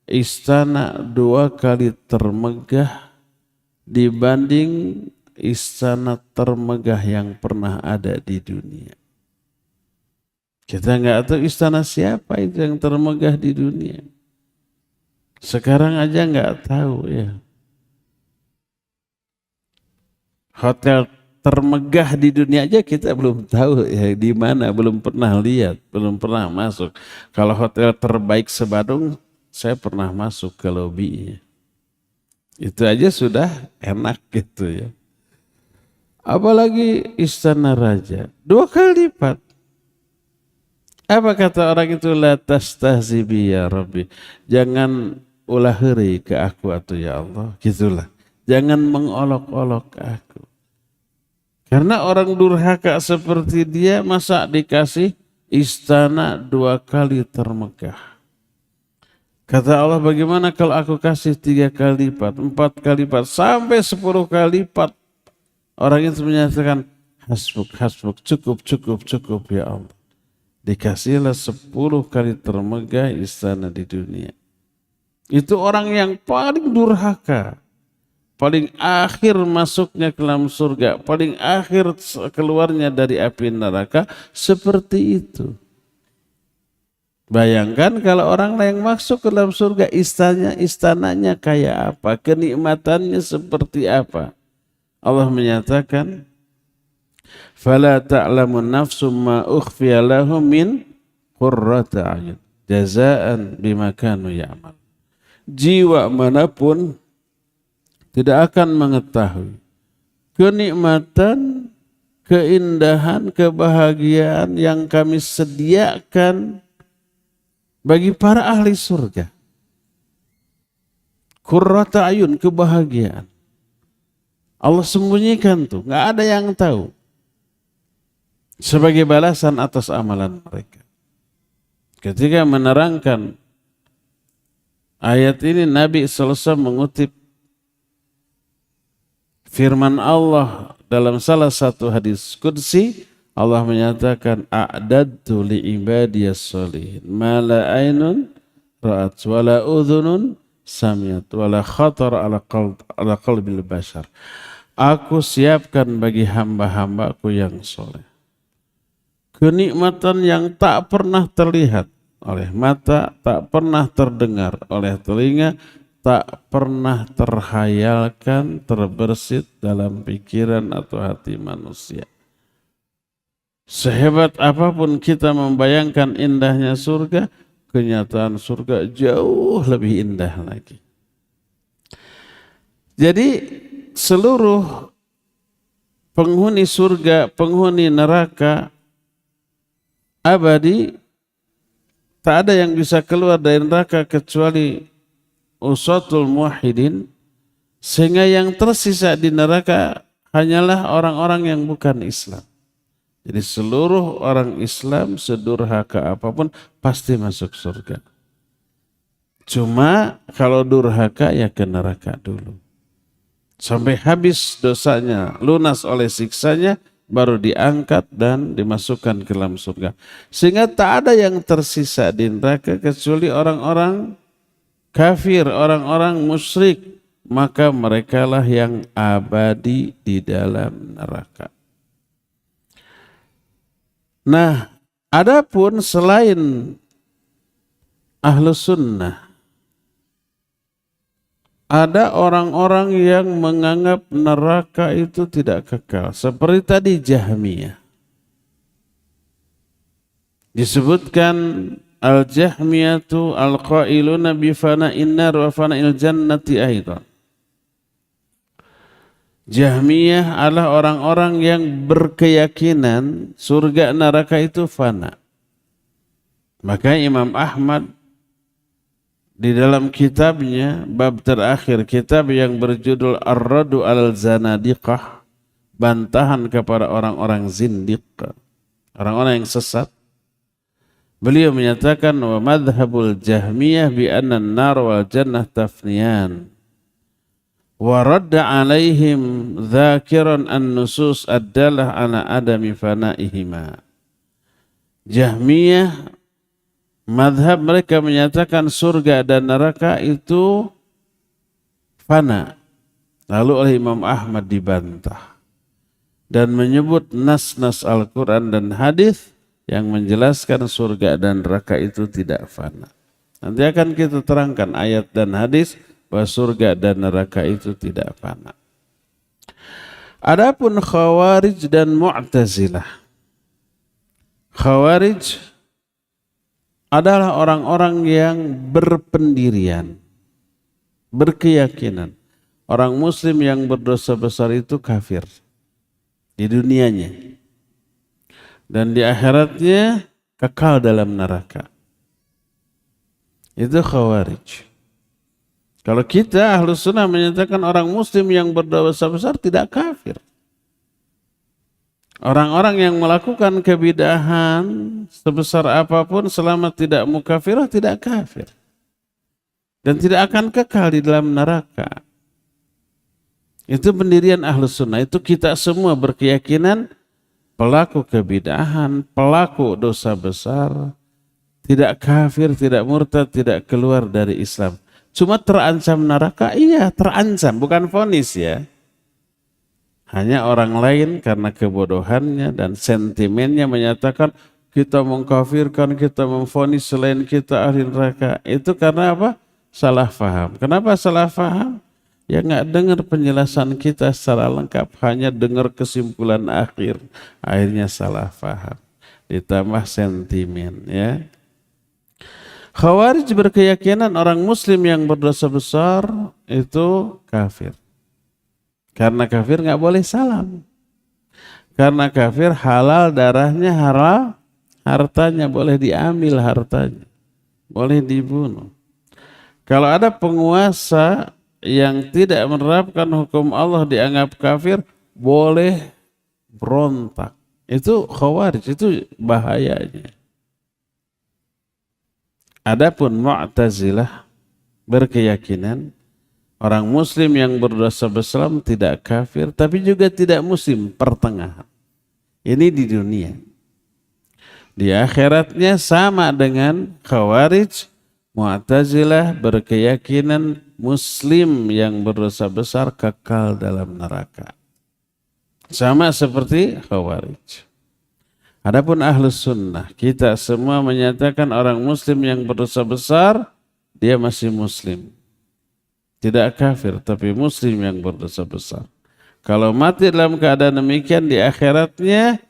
istana 2 kali termegah dibanding istana termegah yang pernah ada di dunia. Kita nggak tahu istana siapa itu yang termegah di dunia. Sekarang aja nggak tahu ya. Hotel termegah di dunia aja kita belum tahu ya di mana, belum pernah lihat, belum pernah masuk. Kalau hotel terbaik se-Badung, saya pernah masuk ke lobinya. Itu aja sudah enak gitu ya. Apalagi istana raja. 2 kali lipat. Apa kata orang itu? La tastahzibi ya Rabbi. Jangan ulah heureuy ke aku atuh ya Allah. Gitulah. Jangan mengolok-olok aku. Karena orang durhaka seperti dia masa dikasih istana 2 kali termegah. Kata Allah, bagaimana kalau aku kasih 3 kali lipat, 4 kali lipat, sampai 10 kali lipat. Orang itu menyatakan, hasbuk, cukup ya Allah. Dikasihlah 10 kali termegah istana di dunia. Itu orang yang paling durhaka. Paling akhir masuknya ke dalam surga. Paling akhir keluarnya dari api neraka. Seperti itu. Bayangkan kalau orang yang masuk ke dalam surga, istananya kayak apa, kenikmatannya seperti apa. Allah menyatakan, "Fala ta'lamu nafsum ma ukhfiya lahum min qurrati a'yun jazaa'an bima kanu ya'mal." Jiwa manapun tidak akan mengetahui kenikmatan, keindahan, kebahagiaan yang kami sediakan bagi para ahli surga. Qurrata ayun, kebahagiaan. Allah sembunyikan tuh, nggak ada yang tahu. Sebagai balasan atas amalan mereka. Ketika menerangkan ayat ini, Nabi SAW mengutip firman Allah dalam salah satu hadis qudsi. Allah menyatakan, a'dadtu li ibadiyas sholihin ma la ainun ra'at wa la udhunun samiat wa la khatar ala qalbil bashar. aku siapkan bagi hamba-hambaku yang soleh kenikmatan yang tak pernah terlihat oleh mata, tak pernah terdengar oleh telinga, tak pernah terhayalkan, terbersit dalam pikiran atau hati manusia. Sehebat apapun kita membayangkan indahnya surga, kenyataan surga jauh lebih indah lagi. Jadi seluruh penghuni surga, penghuni neraka abadi, tak ada yang bisa keluar dari neraka kecuali usatul muwahhidin, sehingga yang tersisa di neraka hanyalah orang-orang yang bukan Islam. Jadi seluruh orang Islam sedurhaka apapun pasti masuk surga. Cuma kalau durhaka ya ke neraka dulu. Sampai habis dosanya, lunas oleh siksanya, baru diangkat dan dimasukkan ke dalam surga. Sehingga tak ada yang tersisa di neraka kecuali orang-orang kafir, orang-orang musyrik. Maka merekalah yang abadi di dalam neraka. Nah, adapun selain Ahlus Sunnah, ada orang-orang yang menganggap neraka itu tidak kekal. Seperti tadi Jahmiyah. Disebutkan Al-Jahmiyatu al-qailuna bifana'in nar wa fana'il jannati aidan. Jahmiyah adalah orang-orang yang berkeyakinan surga neraka itu fana. Maka Imam Ahmad di dalam kitabnya, bab terakhir kitab yang berjudul Ar-Radu al-Zanadiqah, bantahan kepada orang-orang zindiq, orang-orang yang sesat. Beliau menyatakan wa madhabul Jahmiyah bi anna an-nar wal jannah tafniyan. Wa radda alaihim dzakiran an-nusus ad-dalah ala adami fana'ihima. Jahmiyah madhab mereka menyatakan surga dan neraka itu fana. Lalu oleh Imam Ahmad dibantah. Dan menyebut nas-nas Al-Quran dan hadis yang menjelaskan surga dan neraka itu tidak fana. Nanti akan kita terangkan ayat dan hadis bahwa surga dan neraka itu tidak fana. Adapun Khawarij dan Mu'tazilah. Khawarij adalah orang-orang yang berpendirian, berkeyakinan. Orang muslim yang berdosa besar itu kafir di dunianya. Dan di akhiratnya kekal dalam neraka. Itu Khawarij. Kalau kita Ahlus Sunnah menyatakan orang muslim yang berdosa besar tidak kafir. Orang-orang yang melakukan kebidahan sebesar apapun selama tidak mukafirah tidak kafir. Dan tidak akan kekal di dalam neraka. Itu pendirian Ahlus Sunnah. Itu kita semua berkeyakinan pelaku kebidahan, pelaku dosa besar, tidak kafir, tidak murtad, tidak keluar dari Islam. Cuma terancam neraka, iya terancam, bukan vonis ya. Hanya orang lain karena kebodohannya dan sentimennya menyatakan kita mengkafirkan, kita memvonis selain kita ahli neraka. Itu karena apa? Salah faham. Kenapa salah faham? Ya nggak dengar penjelasan kita secara lengkap, hanya dengar kesimpulan akhir. Akhirnya salah faham. Ditambah sentimen ya. Khawarij berkeyakinan orang muslim yang berdosa besar itu kafir. Karena kafir nggak boleh salam. Karena kafir halal darahnya, halal hartanya, boleh diambil hartanya. Boleh dibunuh. Kalau ada penguasa yang tidak menerapkan hukum Allah dianggap kafir, boleh berontak. Itu Khawarij, itu bahayanya. Adapun Mu'tazilah berkeyakinan orang muslim yang berdosa besar tidak kafir, tapi juga tidak muslim, pertengahan. Ini di dunia. Di akhiratnya sama dengan Khawarij. Mu'tazilah berkeyakinan muslim yang berdosa besar kekal dalam neraka. Sama seperti Khawarij. Adapun Ahlus Sunnah, kita semua menyatakan orang Muslim yang berdosa besar, dia masih Muslim. Tidak kafir, tapi Muslim yang berdosa besar. Kalau mati dalam keadaan demikian, di akhiratnya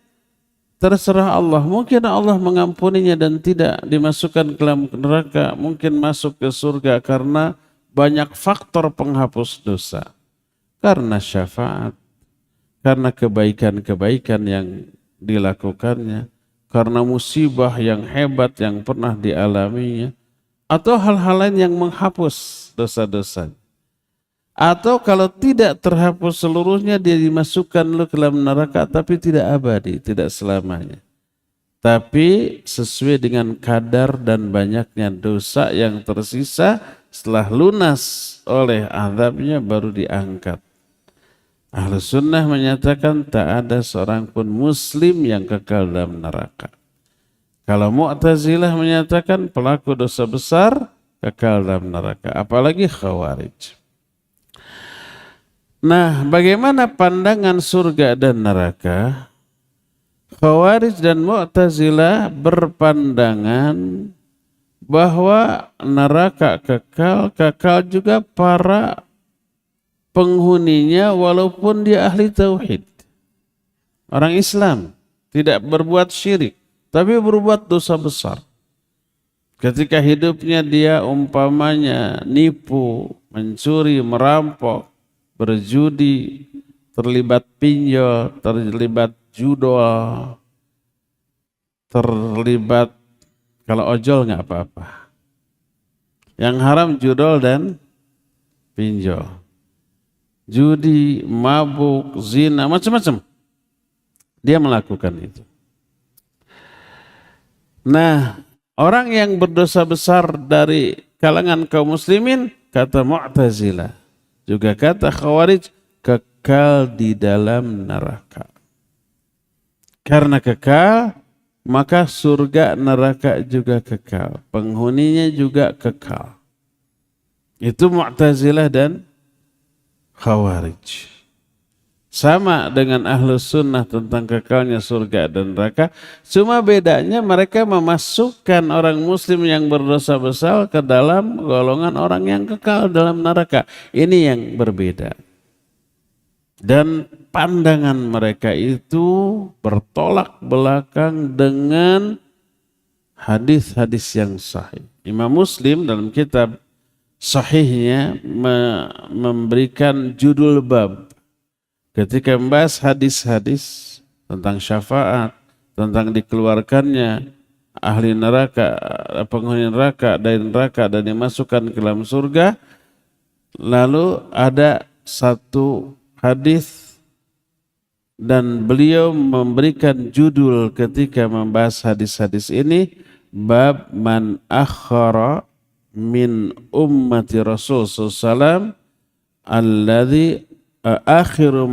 terserah Allah. Mungkin Allah mengampuninya dan tidak dimasukkan ke dalam neraka. Mungkin masuk ke surga karena banyak faktor penghapus dosa. Karena syafaat, karena kebaikan-kebaikan yang dilakukannya, karena musibah yang hebat yang pernah dialaminya, atau hal-hal lain yang menghapus dosa-dosa. Atau kalau tidak terhapus seluruhnya, dia dimasukkan ke dalam neraka, tapi tidak abadi, tidak selamanya. Tapi sesuai dengan kadar dan banyaknya dosa yang tersisa, setelah lunas oleh azabnya baru diangkat. Ahlus Sunnah menyatakan tak ada seorang pun Muslim yang kekal dalam neraka. Kalau Mu'tazilah menyatakan pelaku dosa besar kekal dalam neraka, apalagi Khawarij. Nah, bagaimana pandangan surga dan neraka? Khawarij dan Mu'tazilah berpandangan bahwa neraka kekal juga para penghuninya walaupun dia ahli tauhid. Orang Islam tidak berbuat syirik, tapi berbuat dosa besar. Ketika hidupnya dia umpamanya nipu, mencuri, merampok, berjudi, terlibat pinjol, terlibat judol, terlibat, kalau ojol nggak apa-apa. Yang haram judol dan pinjol. Judi, mabuk, zina, macam-macam. Dia melakukan itu. Nah, orang yang berdosa besar dari kalangan kaum muslimin, kata Mu'tazilah, juga kata Khawarij, kekal di dalam neraka. Karena kekal, maka surga neraka juga kekal. Penghuninya juga kekal. Itu Mu'tazilah dan Khawarij. Sama dengan Ahlus Sunnah tentang kekalnya surga dan neraka. Cuma bedanya mereka memasukkan orang muslim yang berdosa besar ke dalam golongan orang yang kekal dalam neraka. Ini yang berbeda. Dan pandangan mereka itu bertolak belakang dengan hadis-hadis yang sahih. Imam Muslim dalam kitab sahihnya memberikan judul bab ketika membahas hadis-hadis tentang syafaat, tentang dikeluarkannya ahli neraka, penghuni neraka dari neraka dan dimasukkan ke dalam surga. Lalu ada satu hadis dan beliau memberikan judul ketika membahas hadis-hadis ini, bab man akhara min ummati Rasul sallallahu alladzi akhiru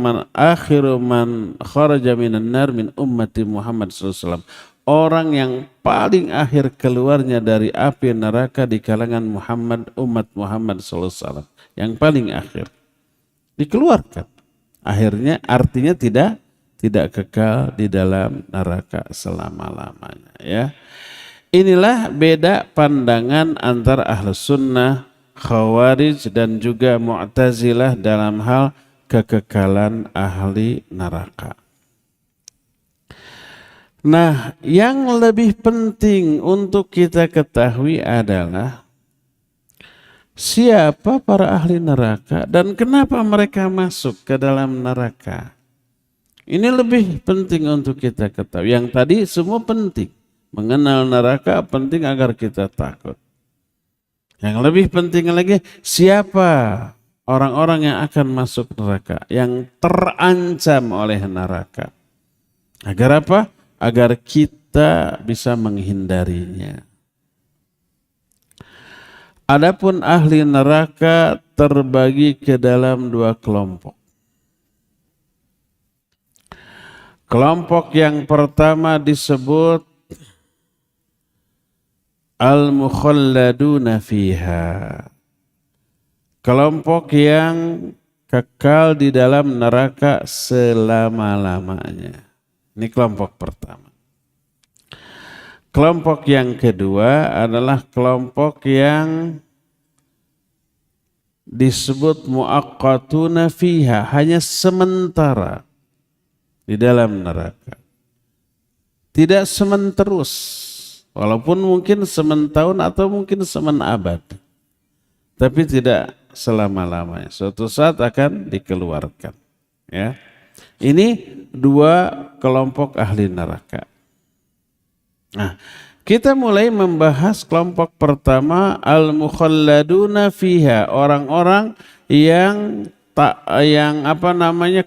man kharaja minan nar min ummati Muhammad sallallahu. Orang yang paling akhir keluarnya dari api neraka di kalangan umat Muhammad sallallahu. Yang paling akhir dikeluarkan. Akhirnya artinya tidak kekal di dalam neraka selama-lamanya, ya. Inilah beda pandangan antara Ahlus Sunnah, Khawarij dan juga Mu'tazilah dalam hal kekekalan ahli neraka. Nah, yang lebih penting untuk kita ketahui adalah siapa para ahli neraka dan kenapa mereka masuk ke dalam neraka. Ini lebih penting untuk kita ketahui. Yang tadi semua penting. Mengenal neraka penting agar kita takut. Yang lebih penting lagi, siapa orang-orang yang akan masuk neraka, yang terancam oleh neraka. Agar apa? Agar kita bisa menghindarinya. Adapun ahli neraka terbagi ke dalam dua kelompok. Kelompok yang pertama disebut al-mukhalladuna fiha. Kelompok yang kekal di dalam neraka selama-lamanya. Ini kelompok pertama. Kelompok yang kedua adalah kelompok yang disebut muaqqatuna fiha, hanya sementara di dalam neraka. Tidak sementerus, walaupun mungkin sementahun atau mungkin semenabad, tapi tidak selama-lamanya. Suatu saat akan dikeluarkan. Ya, ini dua kelompok ahli neraka. Nah, kita mulai membahas kelompok pertama, al-mukhalladuna fiha, orang-orang yang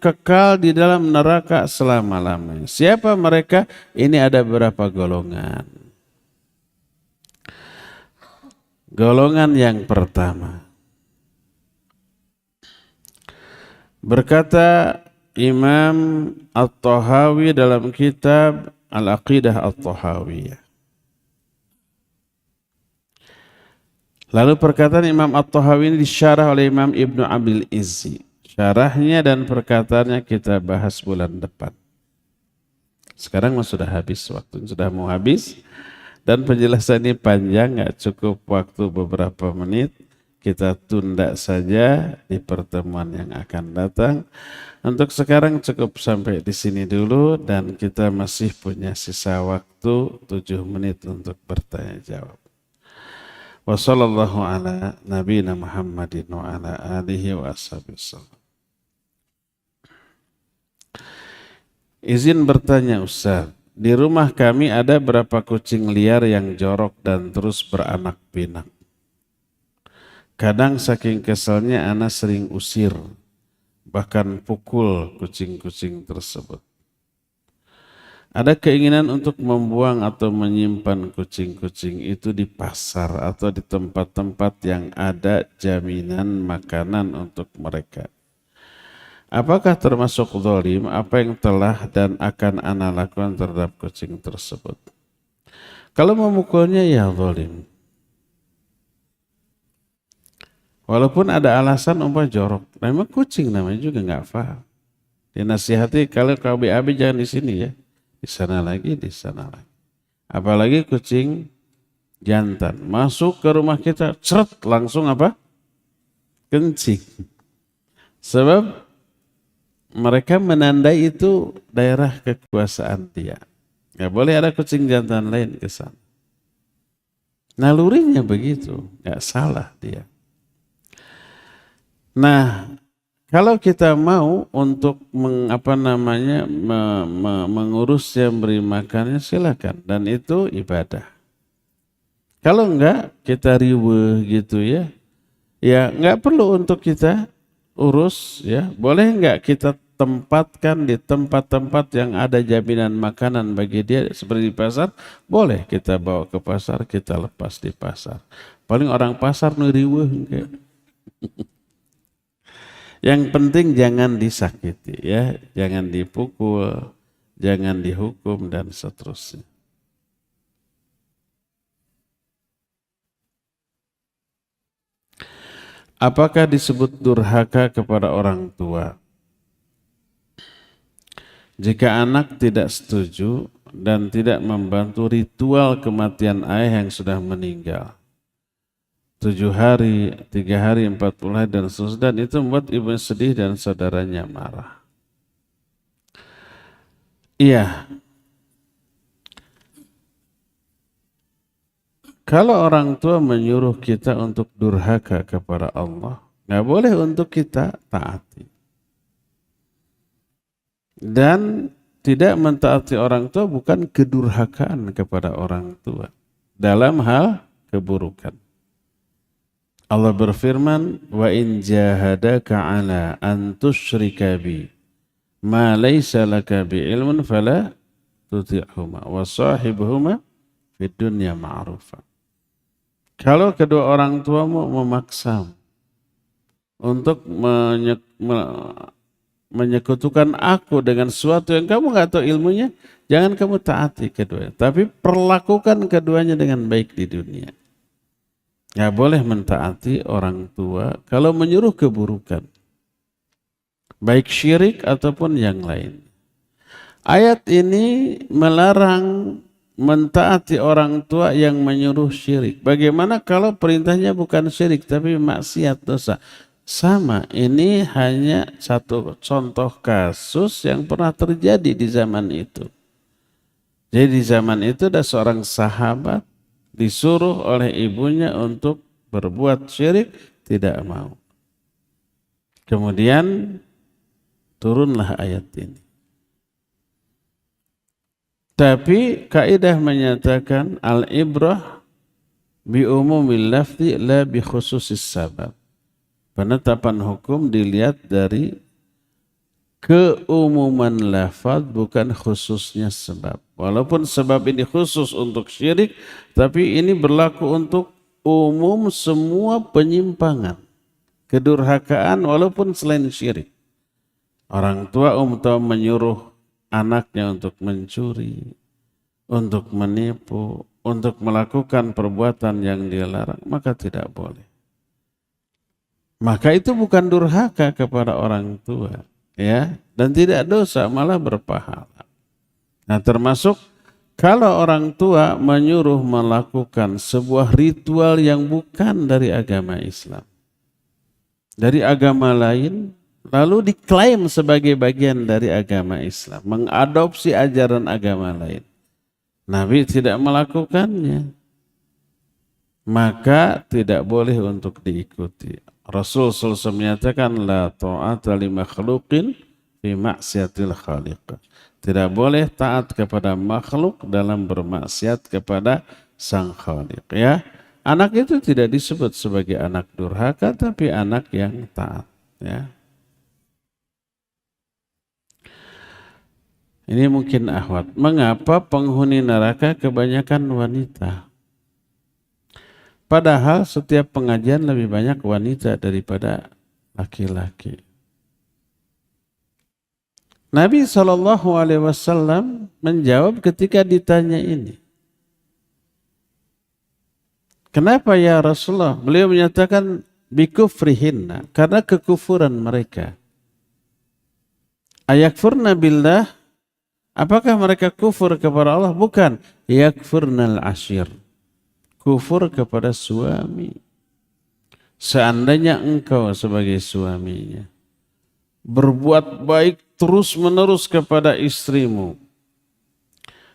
kekal di dalam neraka selama-lamanya. Siapa mereka? Ini ada beberapa golongan. Golongan yang pertama, berkata Imam At-Tahawi dalam kitab Al-Aqidah At-Tahawiyah. Lalu perkataan Imam At-Tahawi ini disyarah oleh Imam Ibnu Abil Izzi. Syarahnya dan perkataannya kita bahas bulan depan. Sekarang sudah habis, waktu sudah mau habis. Dan penjelasan ini panjang, gak cukup waktu beberapa menit. Kita tunda saja di pertemuan yang akan datang. Untuk sekarang cukup sampai di sini dulu. Dan kita masih punya sisa waktu 7 menit untuk bertanya jawab. Wa sallallahu ala nabiyina Muhammadin wa ala alihi wa ashabihi. Izin bertanya Ustaz, di rumah kami ada berapa kucing liar yang jorok dan terus beranak pinak. Kadang saking keselnya ana sering usir, bahkan pukul kucing-kucing tersebut. Ada keinginan untuk membuang atau menyimpan kucing-kucing itu di pasar atau di tempat-tempat yang ada jaminan makanan untuk mereka. Apakah termasuk zalim apa yang telah dan akan ana lakukan terhadap kucing tersebut? Kalau memukulnya ya zalim. Walaupun ada alasan umpah jorok. Memang kucing namanya juga nggak paham. Dinasihati kalau kau BAB jangan di sini ya. Di sana lagi, di sana lagi. Apalagi kucing jantan. Masuk ke rumah kita, ceret, langsung apa? Kencing. Sebab mereka menandai itu daerah kekuasaan dia. Gak boleh ada kucing jantan lain ke sana. Nalurinya begitu, gak salah dia. Nah, kalau kita mau untuk mengurusnya, memberi makannya silakan, dan itu ibadah. Kalau enggak kita riweuh gitu ya, ya enggak perlu untuk kita urus ya. Boleh enggak kita tempatkan di tempat-tempat yang ada jaminan makanan bagi dia seperti di pasar? Boleh kita bawa ke pasar, kita lepas di pasar. Paling orang pasar nu riweuh engke. Yang penting jangan disakiti ya, jangan dipukul, jangan dihukum dan seterusnya. Apakah disebut durhaka kepada orang tua jika anak tidak setuju dan tidak membantu ritual kematian ayah yang sudah meninggal? 7 hari, 3 hari, 40 hari dan seterusnya, dan itu membuat ibu sedih dan saudaranya marah. Iya. Kalau orang tua menyuruh kita untuk durhaka kepada Allah, nggak boleh untuk kita taati. Dan tidak mentaati orang tua bukan kedurhakaan kepada orang tua dalam hal keburukan. Allah berfirman, wa in jahadaka ala an tusyrika bi ma laysa laka bi ilmun fala tuti'huma wa sahibuhuma fid dunya ma'rufa. Kalau kedua orang tuamu memaksa untuk menyekutukan aku dengan sesuatu yang kamu enggak tahu ilmunya, jangan kamu taati keduanya, tapi perlakukan keduanya dengan baik di dunia. Nggak boleh mentaati orang tua kalau menyuruh keburukan. baik syirik ataupun yang lain. Ayat ini melarang mentaati orang tua yang menyuruh syirik. Bagaimana kalau perintahnya bukan syirik tapi maksiat, dosa? Sama, ini hanya satu contoh kasus yang pernah terjadi di zaman itu. Jadi di zaman itu ada seorang sahabat disuruh oleh ibunya untuk berbuat syirik, tidak mau. Kemudian turunlah ayat ini. Tapi kaidah menyatakan al-ibrah bi umumil lafzi la bi khususis sabab. Penetapan hukum dilihat dari keumuman lafaz bukan khususnya sebab. Walaupun sebab ini khusus untuk syirik, tapi ini berlaku untuk umum semua penyimpangan, kedurhakaan walaupun selain syirik. Orang tua menyuruh anaknya untuk mencuri, untuk menipu, untuk melakukan perbuatan yang dilarang, maka tidak boleh. Maka itu bukan durhaka kepada orang tua, ya, dan tidak dosa, malah berpahala. Nah, termasuk kalau orang tua menyuruh melakukan sebuah ritual yang bukan dari agama Islam, dari agama lain, lalu diklaim sebagai bagian dari agama Islam, mengadopsi ajaran agama lain. Nabi tidak melakukannya, maka tidak boleh untuk diikuti. Rasul SAW menyatakan la ta'ata li makhluqin fi maksiatil khaliq. Tidak boleh taat kepada makhluk dalam bermaksiat kepada sang khaliq, ya. Anak itu tidak disebut sebagai anak durhaka, tapi anak yang taat, ya. Ini mungkin akhwat. Mengapa penghuni neraka kebanyakan wanita? Padahal setiap pengajian lebih banyak wanita daripada laki-laki. Nabi SAW menjawab ketika ditanya ini. Kenapa ya Rasulullah? Beliau menyatakan bikufrihinna, karena kekufuran mereka. Ayakfurna billah, apakah mereka kufur kepada Allah? Bukan. Yakfurnal ashir, kufur kepada suami. Seandainya engkau sebagai suaminya berbuat baik terus-menerus kepada istrimu,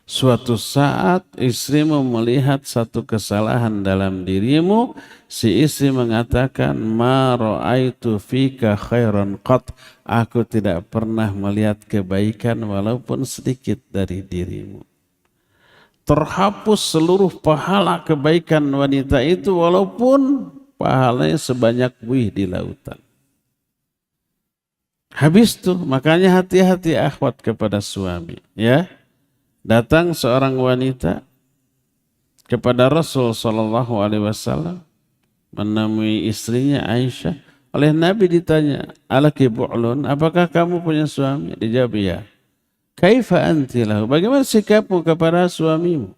suatu saat istrimu melihat satu kesalahan dalam dirimu, si istri mengatakan, ma ra'aitu fika khairan qat, aku tidak pernah melihat kebaikan walaupun sedikit dari dirimu. Terhapus seluruh pahala kebaikan wanita itu walaupun pahalanya sebanyak buih di lautan. Habis tuh, makanya hati-hati akhwat kepada suami, ya. Datang seorang wanita kepada Rasul SAW menemui istrinya Aisyah. Oleh Nabi ditanya, alaki bu'lun, apakah kamu punya suami? Dijawab ya. Kaifa anti lahu, bagaimana sikapmu kepada suamimu?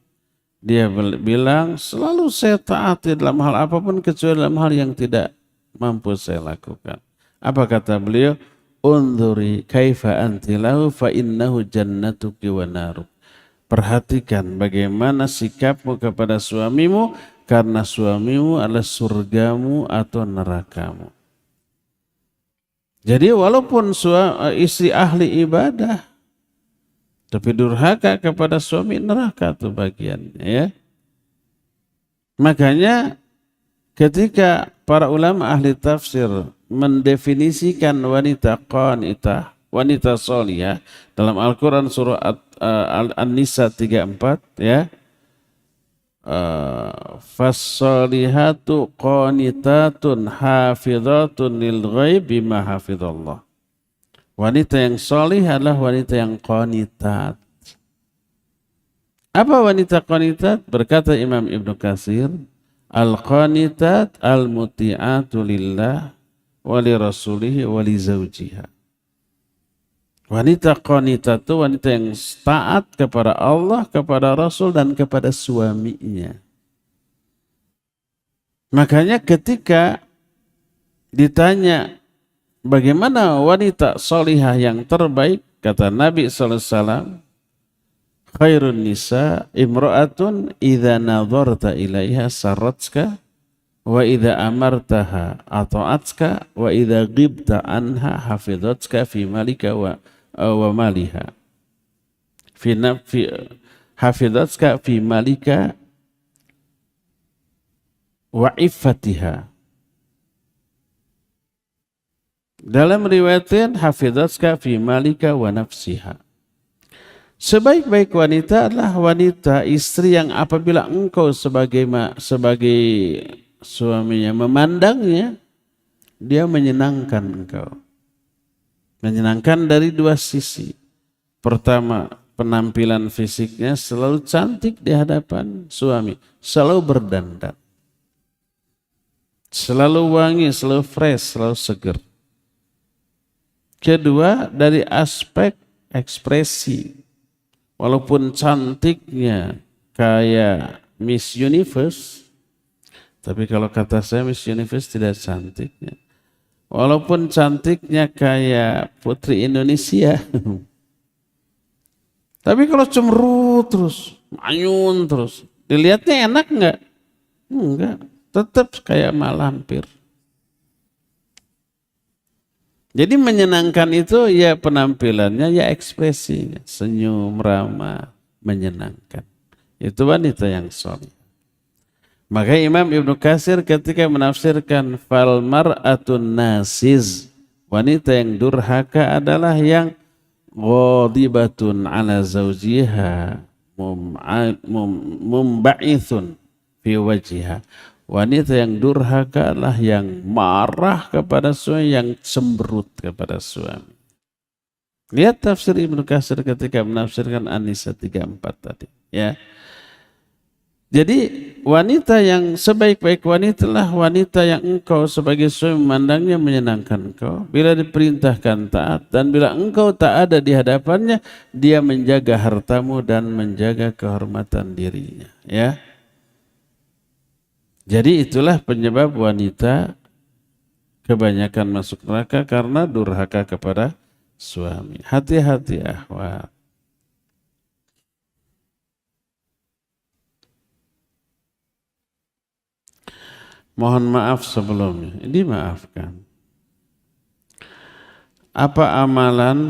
Dia bilang, selalu saya taati dalam hal apapun kecuali dalam hal yang tidak mampu saya lakukan. Apa kata beliau? Undhuri kaifa anti lahu fa innahu jannatuki wa naruk. Perhatikan bagaimana sikapmu kepada suamimu, karena suamimu adalah surgamu atau nerakamu. Jadi walaupun istri ahli ibadah, tapi durhaka kepada suami, neraka itu bagiannya, ya. Makanya ketika para ulama ahli tafsir mendefinisikan wanita qanitah, wanita sholihah dalam Al-Quran surah An-Nisa 34, ya. Fas-sholihatu qanitatun hafizatun lil ghaib bima hafizallah. Wanita yang sholih adalah wanita yang qanitat. Apa wanita qanitat? Berkata Imam Ibnu Katsir, al-qanitat al-muti'atu lillah wa li rasulihi wa li zawjiha. Wanita qanitat itu wanita yang taat kepada Allah, kepada Rasul, dan kepada suaminya. Makanya ketika ditanya bagaimana wanita solihah yang terbaik? Kata Nabi SAW, khairun nisa imra'atun idza nadharta ilaiha sarratska wa idza amartaha ata'atska wa idza ghibta anha hafidhatska fi malika wa maliha fi hafidhatska fi malika wa iffatiha. Dalam riwayatnya hafidhatska fi malika wa nafsiha. Sebaik-baik wanita adalah wanita istri yang apabila engkau sebagai suaminya memandangnya, dia menyenangkan engkau. Menyenangkan dari dua sisi. Pertama, penampilan fisiknya selalu cantik di hadapan suami, selalu berdandan, selalu wangi, selalu fresh, selalu seger. Kedua, dari aspek ekspresi, walaupun cantiknya kayak Miss Universe, tapi kalau kata saya Miss Universe tidak cantiknya. Walaupun cantiknya kayak Putri Indonesia, tapi kalau cemberut terus, manyun terus, dilihatnya enak nggak? Enggak, tetap kayak malampir. Jadi menyenangkan itu ya penampilannya, ya ekspresinya, senyum, ramah, menyenangkan. Itu wanita yang soleh. Maka Imam Ibnu Katsir ketika menafsirkan fal mar'atun nasiz, wanita yang durhaka adalah yang ghadibatun ala zawjiha mumba'ithun fi wajhiha. Wanita yang durhaka adalah yang marah kepada suami, yang cemberut kepada suami. Lihat tafsir Ibnu Katsir ketika menafsirkan An-Nisa 34 tadi, ya. Jadi wanita yang sebaik-baik wanita adalah wanita yang engkau sebagai suami memandangnya menyenangkan engkau. Bila diperintahkan taat, dan bila engkau tak ada di hadapannya, dia menjaga hartamu dan menjaga kehormatan dirinya, ya. Jadi itulah penyebab wanita kebanyakan masuk neraka karena durhaka kepada suami. Hati-hati akhwat. Mohon maaf sebelumnya, dimaafkan. Apa amalan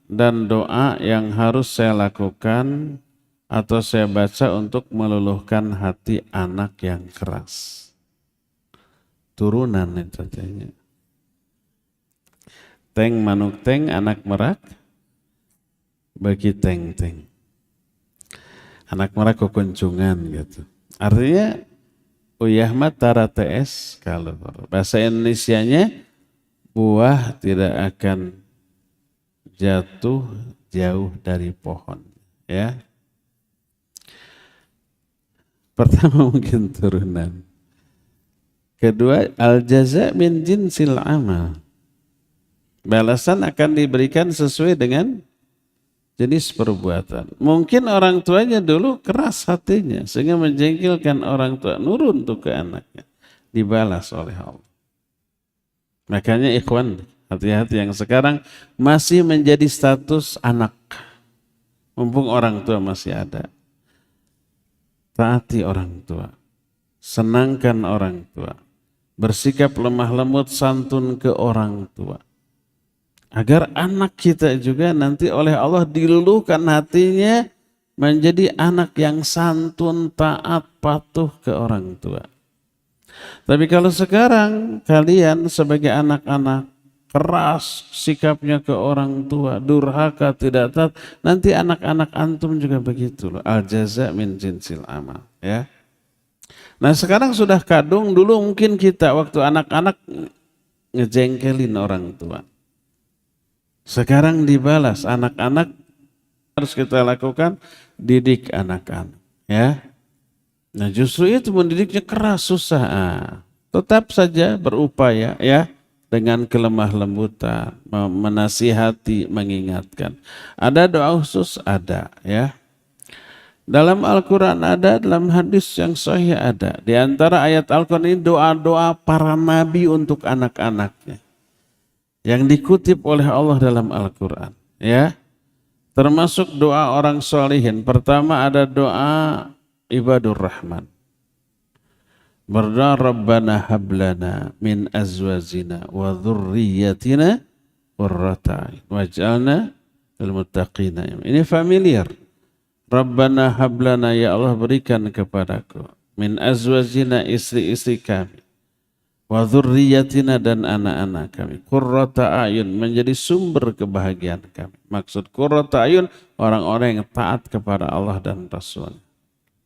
dan doa yang harus saya lakukan atau saya baca untuk meluluhkan hati anak yang keras? Turunan itu katanya. Teng manuk teng, anak merak bagi teng-teng. Anak merak kekunjungan gitu. Artinya uyah tara TS, kalau bahasa Indonesianya buah tidak akan jatuh jauh dari pohon, ya. Pertama mungkin turunan. Kedua, al-jaza min jinsil amal. Balasan akan diberikan sesuai dengan jenis perbuatan. Mungkin orang tuanya dulu keras hatinya sehingga menjengkelkan orang tua, nurun tuh ke anaknya, dibalas oleh Allah. Makanya ikhwan, hati-hati yang sekarang masih menjadi status anak. Mumpung orang tua masih ada. Taati orang tua, senangkan orang tua, bersikap lemah lembut santun ke orang tua, agar anak kita juga nanti oleh Allah diluluhkan hatinya menjadi anak yang santun, taat, patuh ke orang tua. Tapi kalau sekarang kalian sebagai anak-anak keras sikapnya ke orang tua, durhaka, tidak taat, nanti anak-anak antum juga begitu loh. Al-jaza min jinsil amal, ya. Nah sekarang sudah kadung, dulu mungkin kita waktu anak-anak ngejengkelin orang tua. Sekarang dibalas, anak-anak harus kita lakukan, didik anak-anak, ya. Nah justru itu mendidiknya keras, susah. Tetap saja berupaya, ya. Dengan kelemah lembutan, menasihati, mengingatkan. Ada doa khusus? Ada, ya. Dalam Al-Quran ada, dalam hadis yang sahih ada. Di antara ayat Al-Quran ini doa-doa para nabi untuk anak-anaknya. yang dikutip oleh Allah dalam Al-Quran. Ya, termasuk doa orang sholihin. Pertama ada doa ibadur rahman. Berdoa Rabbana hablana min azwajina wa dhurriyyatina qurrata a'yun waj'alna lil muttaqina. Ini familiar. Rabbana hablana, ya Allah berikan kepadaku, min azwajina, istri-istri kami, wa dzurriyyatina, dan anak-anak kami, qurrata a'yun, menjadi sumber kebahagiaan kami. Maksud qurrata a'yun, orang-orang yang taat kepada Allah dan Rasul.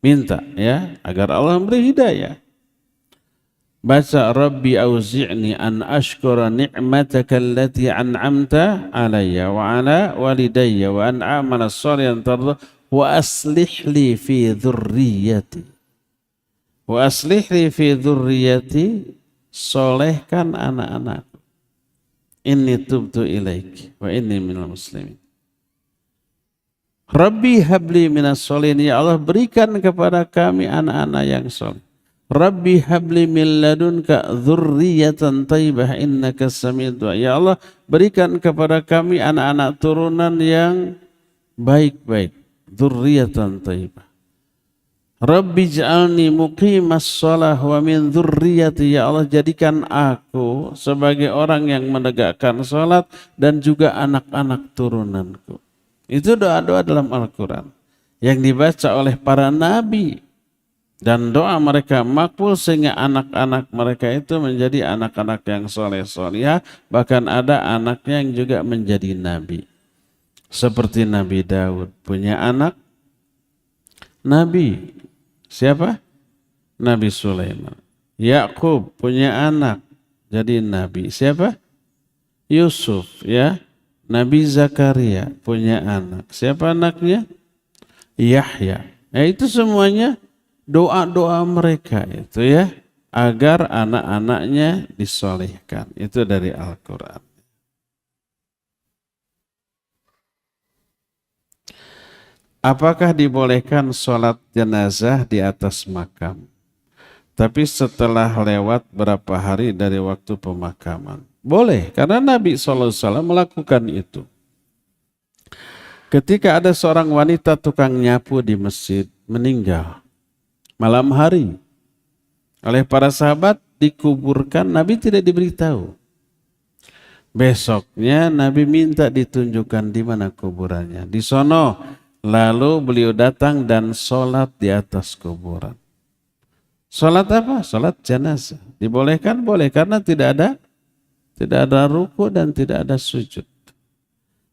Minta ya agar Allah memberi hidayah. Baca Rabbi auzi'ni an ashkura ni'mataka allati an'amta alayya wa ala walidayya wa an a'mala shalihan tarda wa aslih li fi dhurriyyati. Wa aslih li fi dhurriyyati, solehkan anak-anakku. Inni tubtu ilaik wa inni minal muslimin. Rabbi habli minas sholihin, ya Allah berikan kepada kami anak-anak yang soleh. Rabbi habli min ladunka dzurriyyatan thayyibah innaka sami'ud du'a. Ya Allah berikan kepada kami anak-anak turunan yang baik-baik. Dzurriyyatan thayyibah. Rabbi ij'alni muqimas shalah wa min dzurriyyati, ya Allah jadikan aku sebagai orang yang menegakkan salat dan juga anak-anak turunanku. Itu doa-doa dalam Al-Quran yang dibaca oleh para nabi, dan doa mereka makbul sehingga anak-anak mereka itu menjadi anak-anak yang soleh-solehah, bahkan ada anaknya yang juga menjadi nabi. Seperti Nabi Daud punya anak nabi. Siapa? Nabi Sulaiman. Yakub punya anak jadi nabi. Siapa? Yusuf ya. Nabi Zakaria punya anak. Siapa anaknya? Yahya. Itu semuanya doa-doa mereka itu ya, agar anak-anaknya disolehkan. Itu dari Al-Quran. Apakah dibolehkan sholat jenazah di atas makam, tapi setelah lewat berapa hari dari waktu pemakaman? Boleh, karena Nabi SAW melakukan itu. Ketika ada seorang wanita tukang nyapu di masjid meninggal malam hari, oleh para sahabat dikuburkan, Nabi tidak diberitahu. Besoknya Nabi minta ditunjukkan di mana kuburannya. Di sono. Lalu beliau datang dan sholat di atas kuburan. Sholat apa? Sholat jenazah. Dibolehkan? Boleh, karena tidak ada ruku dan tidak ada sujud.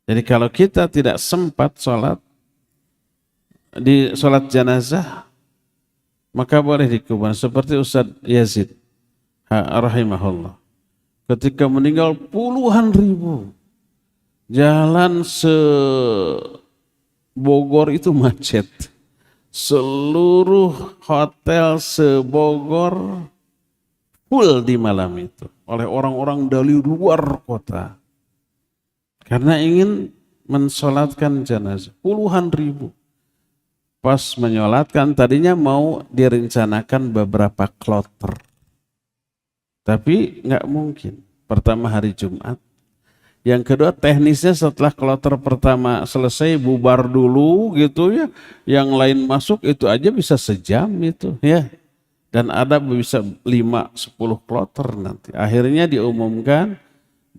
Jadi kalau kita tidak sempat sholat di sholat jenazah, maka boleh di kuburan. Seperti Ustaz Yazid rahimahullah. Ketika meninggal puluhan ribu, jalan Bogor itu macet. Seluruh hotel se-Bogor full di malam itu oleh orang-orang dari luar kota. Karena ingin mensolatkan jenazah. Puluhan ribu. Pas menyolatkan, tadinya mau direncanakan beberapa kloter. Tapi nggak mungkin. Pertama hari Jumat. Yang kedua, teknisnya setelah kloter pertama selesai bubar dulu gitu ya. Yang lain masuk itu aja bisa sejam itu ya. Dan ada bisa 5-10 kloter nanti. Akhirnya diumumkan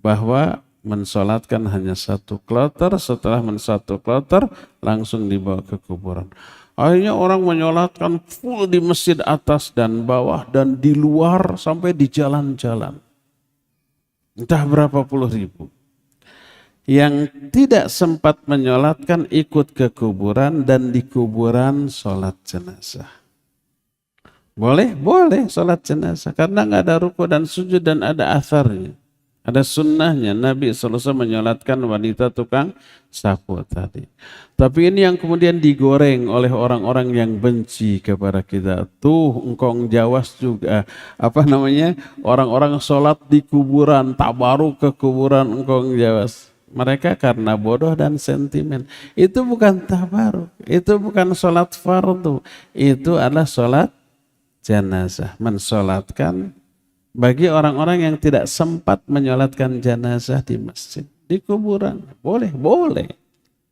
bahwa mensolatkan hanya 1 kloter. Setelah satu kloter langsung dibawa ke kuburan. Akhirnya orang menyolatkan full di masjid atas dan bawah dan di luar sampai di jalan-jalan. Entah berapa puluh ribu. Yang tidak sempat menyolatkan ikut ke kuburan dan di kuburan sholat jenazah. Boleh? Boleh sholat jenazah. Karena nggak ada ruku dan sujud dan ada atharnya. Ada sunnahnya. Nabi SAW menyolatkan wanita tukang sapu tadi. Tapi ini yang kemudian digoreng oleh orang-orang yang benci kepada kita. Tuh engkong Jawas juga. Orang-orang sholat di kuburan. Tabaruk ke kuburan engkong Jawas. Mereka karena bodoh dan sentimen. Itu bukan tabaruk. Itu bukan sholat fardu. Itu adalah sholat jenazah. Mensolatkan Bagi orang-orang yang tidak sempat menyolatkan jenazah di masjid, di kuburan, boleh, boleh.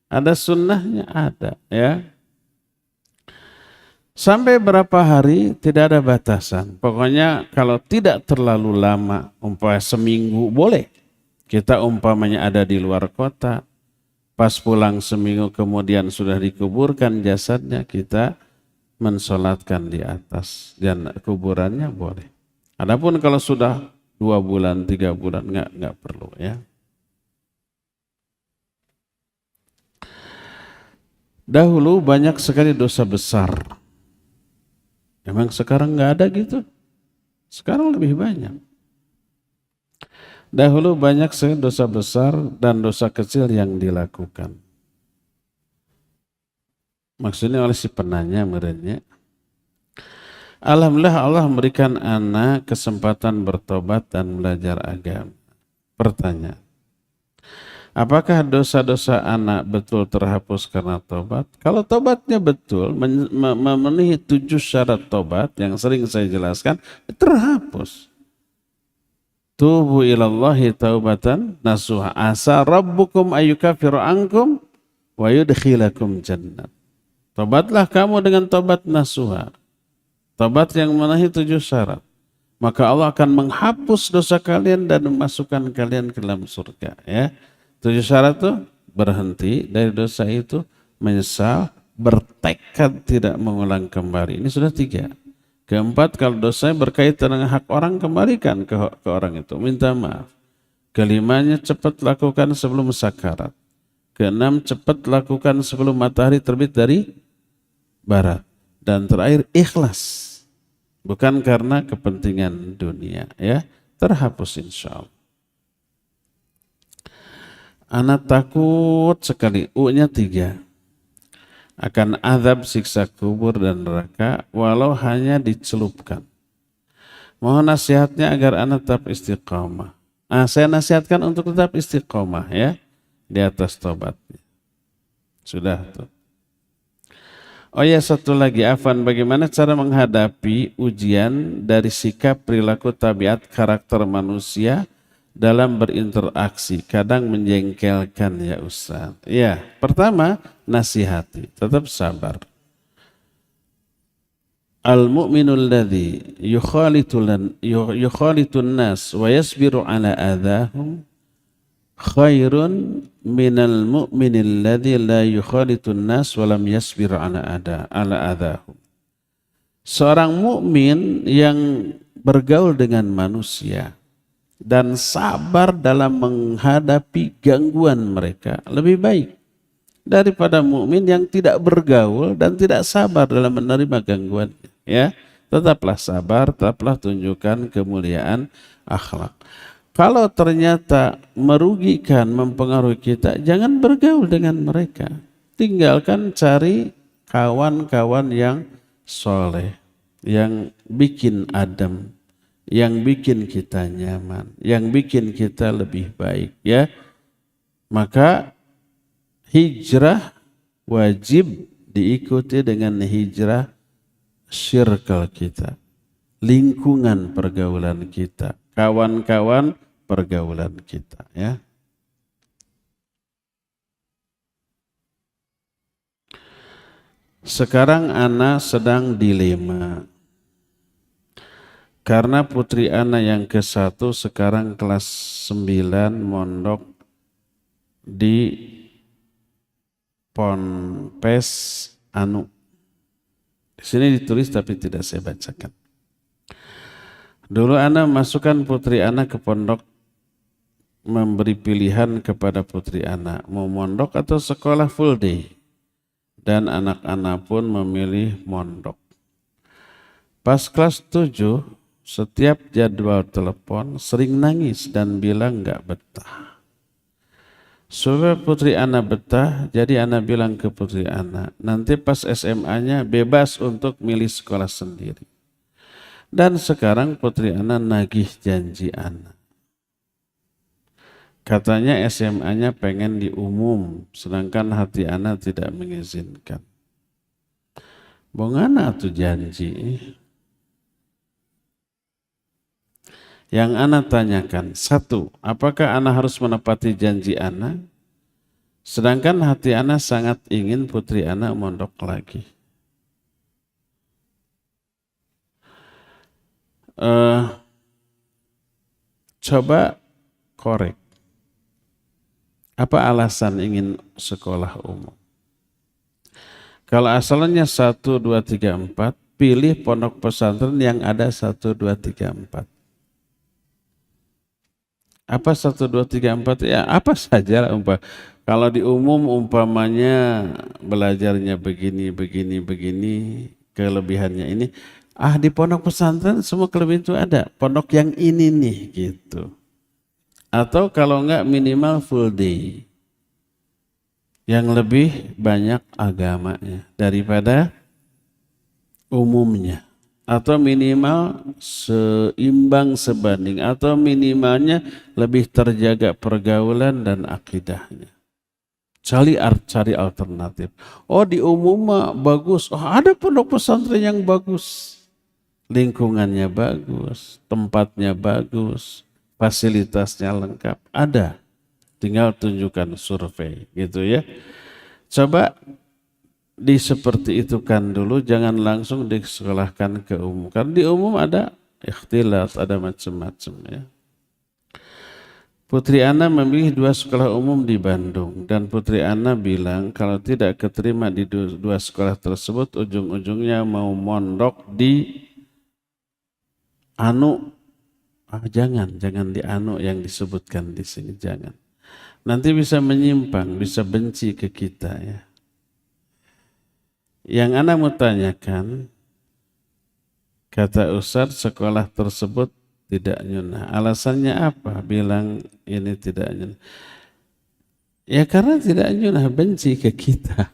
Ada sunnahnya, ada, ya. Sampai berapa hari tidak ada batasan. Pokoknya kalau tidak terlalu lama, umpamanya seminggu, boleh. Kita umpamanya ada di luar kota, pas pulang seminggu kemudian sudah dikuburkan jasadnya, kita mensolatkan di atas dan kuburannya boleh. Adapun kalau sudah 2 bulan, 3 bulan, nggak perlu, ya. Dahulu banyak sekali dosa besar. Emang sekarang nggak ada gitu? Sekarang lebih banyak. Dahulu banyak sekali dosa besar dan dosa kecil yang dilakukan. Maksudnya oleh si penanya merenya. Alhamdulillah Allah memberikan anak kesempatan bertobat dan belajar agama. Pertanyaan. Apakah dosa-dosa anak betul terhapus karena tobat? Kalau tobatnya betul, memenuhi 7 syarat tobat yang sering saya jelaskan, terhapus. Tubu ilallahi taubatan nasuha. Asa rabbukum ayyukafiru ankum wa yudkhilakum jannat. Tobatlah kamu dengan tobat nasuha. Tobat yang memenuhi 7 syarat. Maka Allah akan menghapus dosa kalian dan memasukkan kalian ke dalam surga. Ya. 7 syarat itu berhenti dari dosa itu, menyesal, bertekad tidak mengulang kembali. Ini sudah 3. Keempat, kalau dosa berkaitan dengan hak orang, kembalikan ke orang itu, minta maaf. Kelimanya, cepat lakukan sebelum sakarat. Keenam, cepat lakukan sebelum matahari terbit dari barat. Dan terakhir, ikhlas. Bukan karena kepentingan dunia, ya. Terhapus insya Allah. Anak takut sekali, U-nya 3. Akan azab siksa kubur dan neraka walau hanya dicelupkan. Mohon nasihatnya agar anak tetap istiqomah. Saya nasihatkan untuk tetap istiqomah, ya, di atas tobatnya. Sudah tuh. Oh ya, satu lagi, Afan, bagaimana cara menghadapi ujian dari sikap, perilaku, tabiat, karakter manusia dalam berinteraksi? Kadang menjengkelkan ya Ustaz. Ya, pertama nasihati, tetap sabar. Al-mu'minul ladzi yukhalitun nas wa yasbiru ala adahum khairun minal mu'minil ladzi la yukhalitun nas wa lam yasbir ala adahum. Seorang mukmin yang bergaul dengan manusia dan sabar dalam menghadapi gangguan mereka lebih baik daripada mukmin yang tidak bergaul dan tidak sabar dalam menerima gangguan. Ya, tetaplah sabar, tetaplah tunjukkan kemuliaan akhlak. Kalau ternyata merugikan, mempengaruhi kita, jangan bergaul dengan mereka. Tinggalkan, cari kawan-kawan yang soleh, yang bikin adem, yang bikin kita nyaman, yang bikin kita lebih baik, ya. Maka hijrah wajib diikuti dengan hijrah circle kita, lingkungan pergaulan kita, kawan-kawan pergaulan kita, ya. Sekarang Ana sedang dilema. Karena putri Ana yang ke-1 sekarang kelas 9 mondok di Ponpes Anu. Di sini ditulis tapi tidak saya bacakan. Dulu Ana masukkan putri Ana ke pondok, memberi pilihan kepada putri Ana mau mondok atau sekolah full day. Dan anak-anak pun memilih mondok. Pas kelas 7, setiap jadwal telepon sering nangis dan bilang gak betah. Supaya putri Ana betah, jadi Ana bilang ke putri Ana, nanti pas SMA-nya bebas untuk milih sekolah sendiri. Dan sekarang putri Ana nagih janji Ana. Katanya SMA-nya pengen di umum, sedangkan hati Ana tidak mengizinkan. Bongana tuh janji. Yang ana tanyakan, satu, apakah ana harus menepati janji ana? Sedangkan hati ana sangat ingin putri ana mondok lagi. Coba korek. Apa alasan ingin sekolah umum? Kalau asalnya 1, 2, 3, 4, pilih pondok pesantren yang ada 1, 2, 3, 4. Apa 1, 2, 3, 4? Ya apa saja. Kalau di umum umpamanya belajarnya begini, kelebihannya ini. Di pondok pesantren semua kelebihan itu ada. Pondok yang ini nih gitu. Atau kalau enggak minimal full day. Yang lebih banyak agamanya daripada umumnya. Atau minimal seimbang sebanding, atau minimalnya lebih terjaga pergaulan dan akidahnya. Cari alternatif. Di umum mah bagus. Ada pondok pesantren yang bagus. Lingkungannya bagus, tempatnya bagus, fasilitasnya lengkap. Ada. Tinggal tunjukkan survei gitu ya. Coba seperti itu kan dulu, jangan langsung disekolahkan ke umum. Karena di umum ada ikhtilat, ada macam-macam ya. Putri ana memilih 2 sekolah umum di Bandung dan putri ana bilang kalau tidak keterima di 2 sekolah tersebut ujung-ujungnya mau mondok di Anu. Jangan di Anu yang disebutkan di sini, jangan. Nanti bisa menyimpang, bisa benci ke kita ya. Yang ana mau tanyakan, kata Ustaz sekolah tersebut tidak nyunah. Alasannya apa? Bilang ini tidak nyunah. Ya karena tidak nyunah, benci ke kita.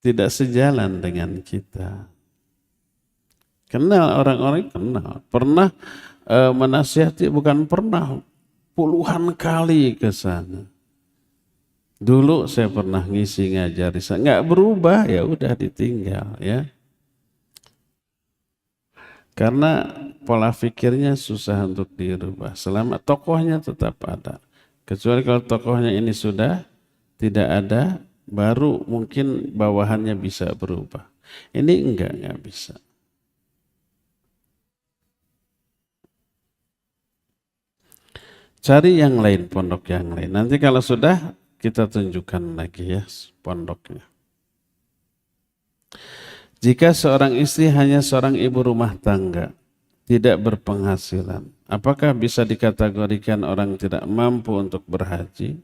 Tidak sejalan dengan kita. Kenal orang-orang, kenal. Pernah menasihati, bukan pernah, puluhan kali ke sana. Dulu saya pernah ngisi ngajar di sana, nggak berubah, ya udah ditinggal ya. Karena pola pikirnya susah untuk dirubah. Selama tokohnya tetap ada. Kecuali kalau tokohnya ini sudah tidak ada, baru mungkin bawahannya bisa berubah. Ini enggak bisa. Cari yang lain, pondok yang lain. Nanti kalau sudah kita tunjukkan lagi ya pondoknya. Jika seorang istri hanya seorang ibu rumah tangga, tidak berpenghasilan, apakah bisa dikategorikan orang tidak mampu untuk berhaji?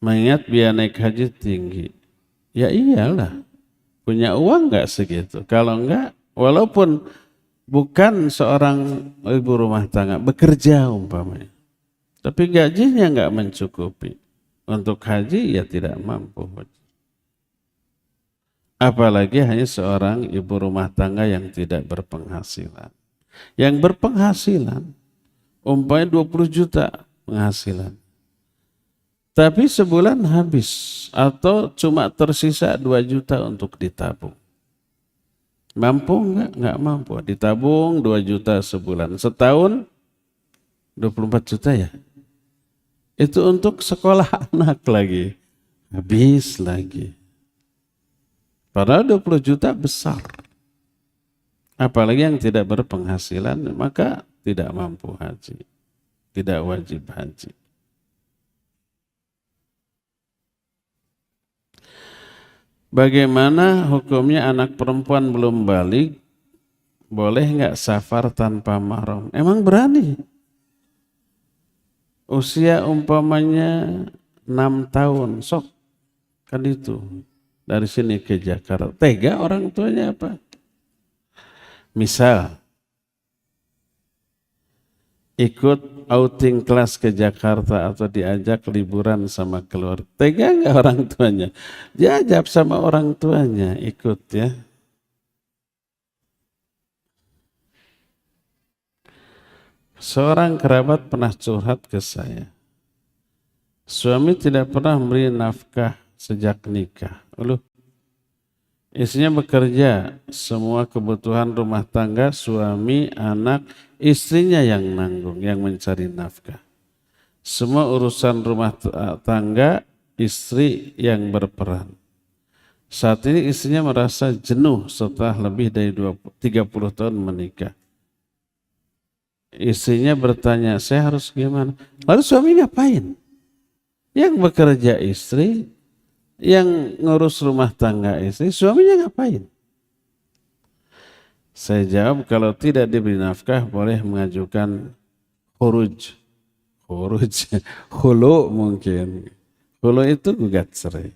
Mengingat biaya naik haji tinggi. Ya iyalah, punya uang enggak segitu? Kalau enggak, walaupun bukan seorang ibu rumah tangga, bekerja umpamanya. Tapi gajinya enggak mencukupi. Untuk haji ya tidak mampu. Apalagi hanya seorang ibu rumah tangga yang tidak berpenghasilan. Yang berpenghasilan, umpamanya 20 juta penghasilan. Tapi sebulan habis atau cuma tersisa 2 juta untuk ditabung. Mampu enggak? Enggak mampu. Ditabung 2 juta sebulan. Setahun 24 juta ya. Itu untuk sekolah anak lagi. Habis lagi. Padahal 20 juta besar. Apalagi yang tidak berpenghasilan, maka tidak mampu haji. Tidak wajib haji. Bagaimana hukumnya anak perempuan belum balik, boleh nggak safar tanpa mahram? Emang berani? Usia umpamanya 6 tahun, sok kan itu. Dari sini ke Jakarta, tega orang tuanya apa? Misal, ikut outing kelas ke Jakarta atau diajak liburan sama keluarga. Tega nggak orang tuanya? Diajak sama orang tuanya, ikut ya. Seorang kerabat pernah curhat ke saya. Suami tidak pernah memberi nafkah sejak nikah. Loh, Istrinya bekerja, semua kebutuhan rumah tangga, suami, anak, istrinya yang nanggung, yang mencari nafkah. Semua urusan rumah tangga, istri yang berperan. Saat ini istrinya merasa jenuh setelah lebih dari 30 tahun menikah. Istrinya bertanya, saya harus gimana? Lalu suami ngapain? Yang bekerja istri, yang ngurus rumah tangga istri, suaminya ngapain? Saya jawab, kalau tidak diberi nafkah boleh mengajukan khuruj. Hulu mungkin. Hulu itu gugat cerai.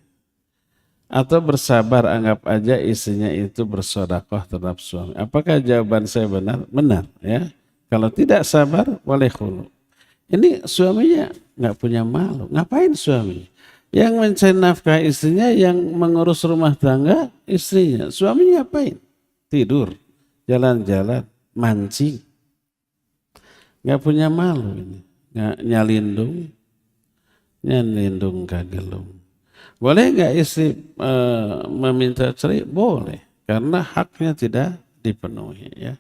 Atau bersabar, anggap aja istrinya itu bersedekah terhadap suami. Apakah jawaban saya benar? Benar ya. Kalau tidak sabar, boleh hulu. Ini suaminya nggak punya malu. Ngapain suami? Yang mencari nafkah istrinya, yang mengurus rumah tangga istrinya. Suaminya ngapain? Tidur, jalan-jalan, mancing. Nggak punya malu ini. Nggak nyalindung kagelung. Boleh nggak istri meminta cerai? Boleh, karena haknya tidak dipenuhi ya.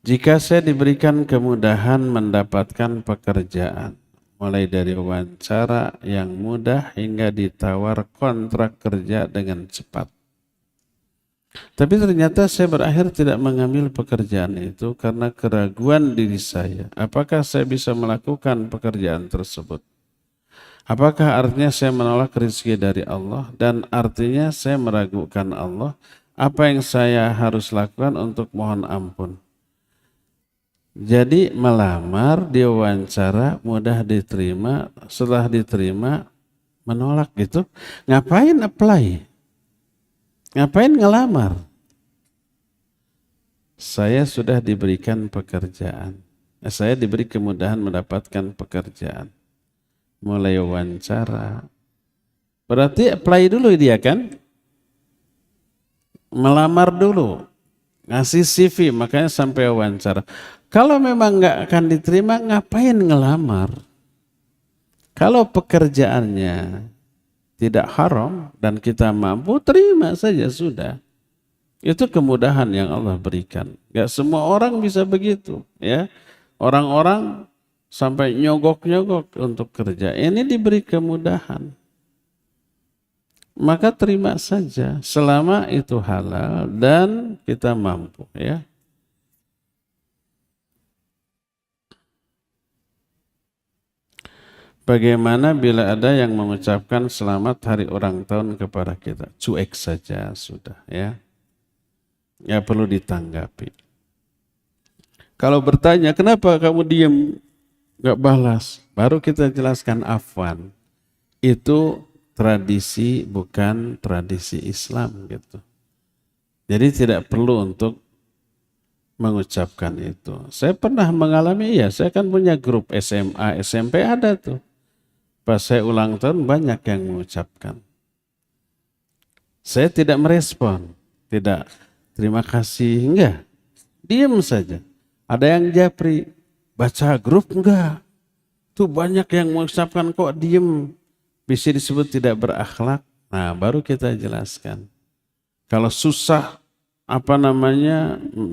Jika saya diberikan kemudahan mendapatkan pekerjaan, mulai dari wawancara yang mudah hingga ditawar kontrak kerja dengan cepat. Tapi ternyata saya berakhir tidak mengambil pekerjaan itu karena keraguan diri saya. Apakah saya bisa melakukan pekerjaan tersebut? Apakah artinya saya menolak rezeki dari Allah dan artinya saya meragukan Allah? Apa yang saya harus lakukan untuk mohon ampun? Jadi melamar, diwawancara, mudah diterima, setelah diterima menolak gitu. Ngapain apply? Ngapain ngelamar? Saya sudah diberikan pekerjaan. Saya diberi kemudahan mendapatkan pekerjaan. Mulai wawancara. Berarti apply dulu dia kan? Melamar dulu. Ngasih CV, makanya sampai wawancara. Kalau memang nggak akan diterima, ngapain ngelamar? Kalau pekerjaannya tidak haram dan kita mampu, terima saja sudah. Itu kemudahan yang Allah berikan. Gak semua orang bisa begitu, ya. Orang-orang sampai nyogok-nyogok untuk kerja. Ini diberi kemudahan. Maka terima saja selama itu halal dan kita mampu, ya. Bagaimana bila ada yang mengucapkan selamat hari ulang tahun kepada kita? Cuek saja sudah ya. Ya perlu ditanggapi. Kalau bertanya kenapa kamu diam gak balas? Baru kita jelaskan afwan. Itu tradisi bukan tradisi Islam gitu. Jadi tidak perlu untuk mengucapkan itu. Saya pernah mengalami ya, saya kan punya grup SMA, SMP ada tuh. Pas saya ulang tahun banyak yang mengucapkan. Saya tidak merespon, tidak terima kasih, enggak. Diam saja. Ada yang japri, baca grup enggak. Tuh banyak yang mengucapkan kok diam. Bisa disebut tidak berakhlak. Nah baru kita jelaskan. Kalau susah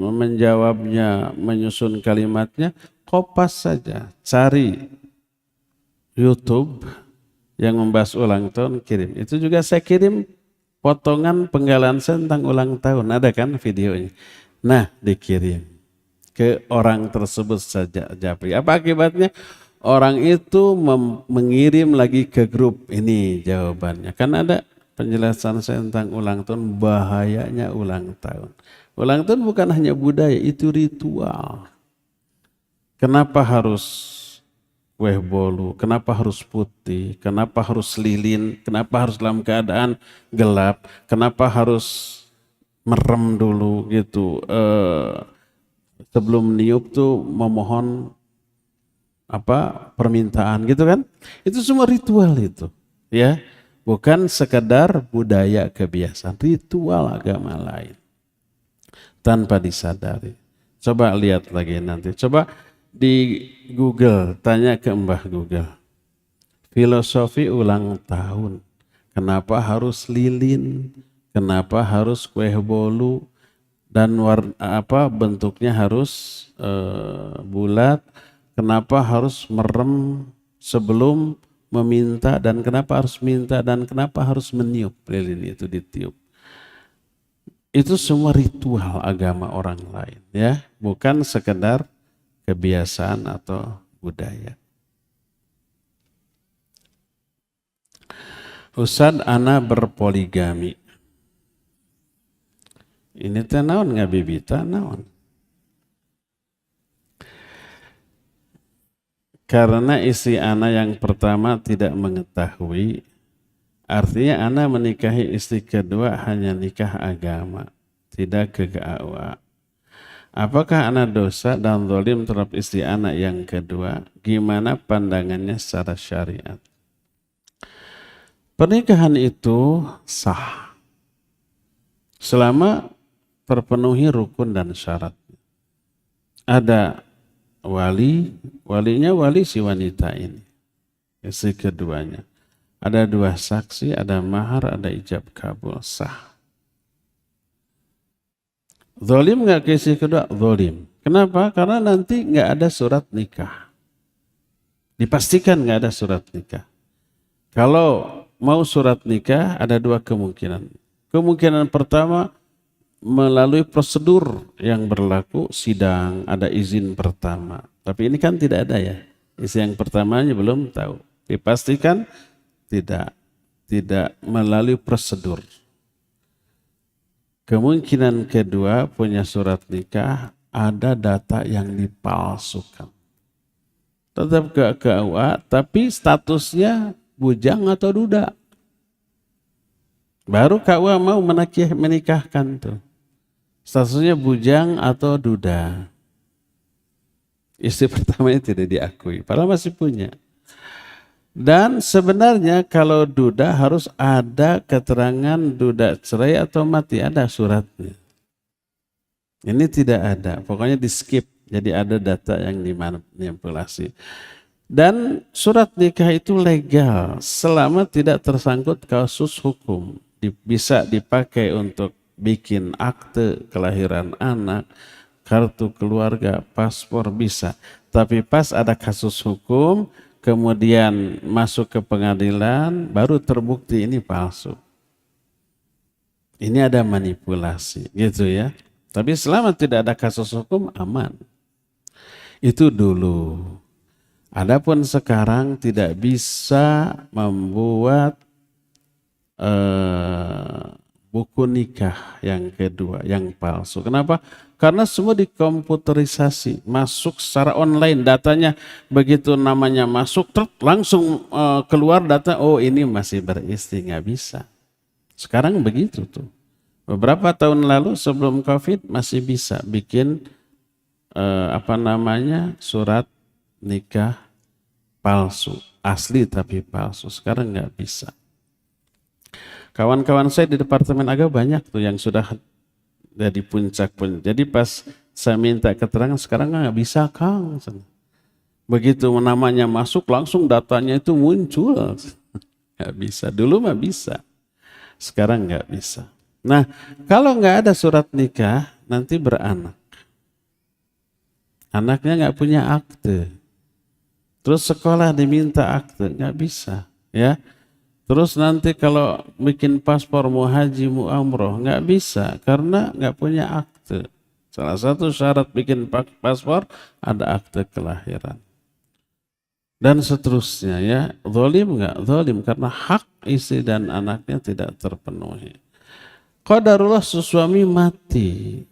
menjawabnya, menyusun kalimatnya, kopas saja, cari YouTube yang membahas ulang tahun, kirim. Itu juga saya kirim potongan penggalan saya tentang ulang tahun. Ada kan videonya? Nah, dikirim ke orang tersebut saja japri. Apa akibatnya? Orang itu mengirim lagi ke grup. Ini jawabannya. Kan ada penjelasan saya tentang ulang tahun, bahayanya ulang tahun. Ulang tahun bukan hanya budaya, itu ritual. Kenapa harus kue bolu, kenapa harus putih, kenapa harus lilin, kenapa harus dalam keadaan gelap, kenapa harus merem dulu gitu. Sebelum niup tuh memohon permintaan gitu kan. Itu semua ritual itu ya. Bukan sekedar budaya kebiasaan, ritual agama lain. Tanpa disadari. Coba lihat lagi nanti. Coba di Google, tanya ke Mbah Google. filosofi ulang tahun. Kenapa harus lilin? Kenapa harus kue bolu? Dan bentuknya harus bulat? Kenapa harus merem sebelum meminta? Dan kenapa harus minta? Dan kenapa harus meniup lilin itu ditiup? Itu semua ritual agama orang lain, ya, bukan sekedar kebiasaan atau budaya. Ustad, ana berpoligami. Ini teh naon ngabibita naon? Karena istri ana yang pertama tidak mengetahui, artinya ana menikahi istri kedua hanya nikah agama, tidak ke KUA. Apakah ana dosa dan zalim terhadap istri ana yang kedua? Gimana pandangannya secara syariat? Pernikahan itu sah selama terpenuhi rukun dan syarat. Ada walinya wali si wanita ini, istri keduanya. Ada 2 saksi, ada mahar, ada ijab kabul, sah. Zalim nggak ke istri kedua? Zalim. Kenapa? Karena nanti nggak ada surat nikah. Dipastikan nggak ada surat nikah. Kalau mau surat nikah ada 2 kemungkinan. Kemungkinan pertama melalui prosedur yang berlaku, sidang, ada izin pertama. Tapi ini kan tidak ada ya. Istri yang pertamanya belum tahu. Dipastikan tidak melalui prosedur. Kemungkinan kedua punya surat nikah, ada data yang dipalsukan. Tetap ke KUA, tapi statusnya bujang atau duda. Baru KUA mau menikahkan tuh. Statusnya bujang atau duda. Istri pertamanya tidak diakui, padahal masih punya. Dan sebenarnya kalau duda harus ada keterangan duda cerai atau mati, ada suratnya. Ini tidak ada, pokoknya di skip. Jadi ada data yang dimanipulasi. Dan surat nikah itu legal selama tidak tersangkut kasus hukum. Bisa dipakai untuk bikin akte kelahiran anak, kartu keluarga, paspor bisa. Tapi pas ada kasus hukum, kemudian masuk ke pengadilan, baru terbukti ini palsu. Ini ada manipulasi, gitu ya. Tapi selama tidak ada kasus hukum, aman. Itu dulu. Adapun sekarang tidak bisa membuat buku nikah yang kedua, yang palsu. Kenapa? Karena semua dikomputerisasi, masuk secara online, datanya begitu namanya masuk, langsung keluar data, oh ini masih beristri, nggak bisa. Sekarang begitu tuh. Beberapa tahun lalu sebelum COVID masih bisa bikin surat nikah palsu, asli tapi palsu. Sekarang nggak bisa. Kawan-kawan saya di Departemen Agama banyak tuh yang sudah di puncak pun. Jadi pas saya minta keterangan, sekarang nggak bisa Kang. Begitu namanya masuk langsung datanya itu muncul. Nggak bisa. Dulu mah bisa. Sekarang nggak bisa. Nah kalau nggak ada surat nikah nanti beranak. Anaknya nggak punya akte. Terus sekolah diminta akte, nggak bisa. Ya. Terus nanti kalau bikin paspor mau haji, mau umroh, nggak bisa karena nggak punya akte. Salah satu syarat bikin paspor ada akte kelahiran. Dan seterusnya ya, zalim nggak? Zalim karena hak istri dan anaknya tidak terpenuhi. Qadarullah suami mati.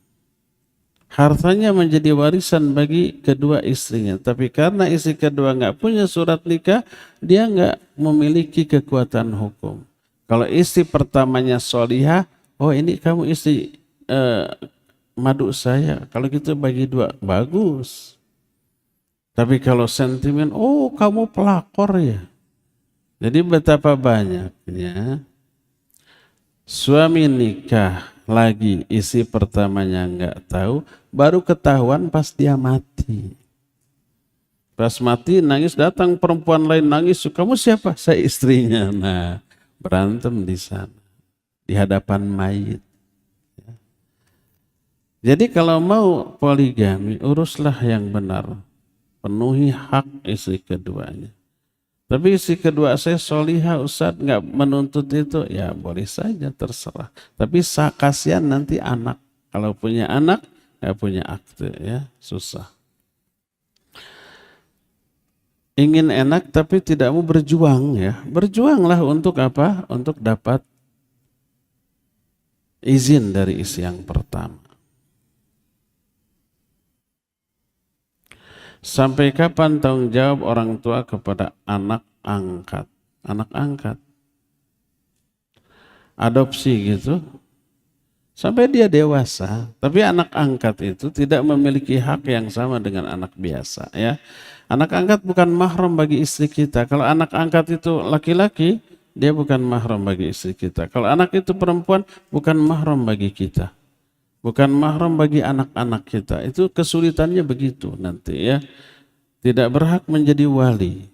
Hartanya menjadi warisan bagi kedua istrinya. Tapi karena istri kedua nggak punya surat nikah, dia nggak memiliki kekuatan hukum. Kalau istri pertamanya solihah, oh ini kamu istri madu saya. Kalau gitu bagi 2, bagus. Tapi kalau sentimen, oh kamu pelakor ya. Jadi betapa banyaknya suami nikah lagi istri pertamanya nggak tahu, baru ketahuan pas dia mati. Pas mati nangis, datang perempuan lain nangis, kamu siapa? Saya istrinya. Nah, berantem di sana, di hadapan mayit. Jadi kalau mau poligami, uruslah yang benar, penuhi hak istri keduanya. Tapi istri kedua saya solihah, Ustadz, nggak menuntut itu, ya boleh saja, terserah. Tapi kasihan nanti anak, kalau punya anak nggak punya akte, ya susah. Ingin enak tapi tidak mau berjuang, ya. Berjuanglah untuk apa? Untuk dapat izin dari istri yang pertama. Sampai kapan tanggung jawab orang tua kepada anak angkat? Anak angkat. Adopsi gitu. Sampai dia dewasa. Tapi anak angkat itu tidak memiliki hak yang sama dengan anak biasa, ya. Anak angkat bukan mahram bagi istri kita. Kalau anak angkat itu laki-laki, dia bukan mahram bagi istri kita. Kalau anak itu perempuan, bukan mahram bagi kita. Bukan mahram bagi anak-anak kita. Itu kesulitannya begitu nanti, ya. Tidak berhak menjadi wali.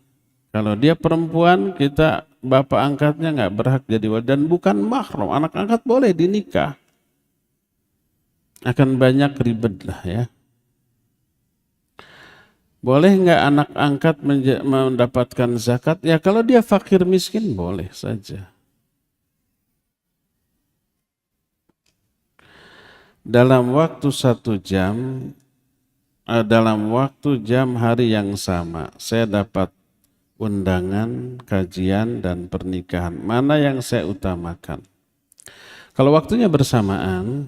Kalau dia perempuan, kita bapak angkatnya nggak berhak jadi wali. Dan bukan mahram. Anak angkat boleh dinikah. Akan banyak ribet lah, ya. Boleh nggak anak angkat mendapatkan zakat? Ya kalau dia fakir miskin boleh saja. Dalam waktu 1 jam, dalam waktu jam hari yang sama, saya dapat undangan, kajian, dan pernikahan. Mana yang saya utamakan? Kalau waktunya bersamaan,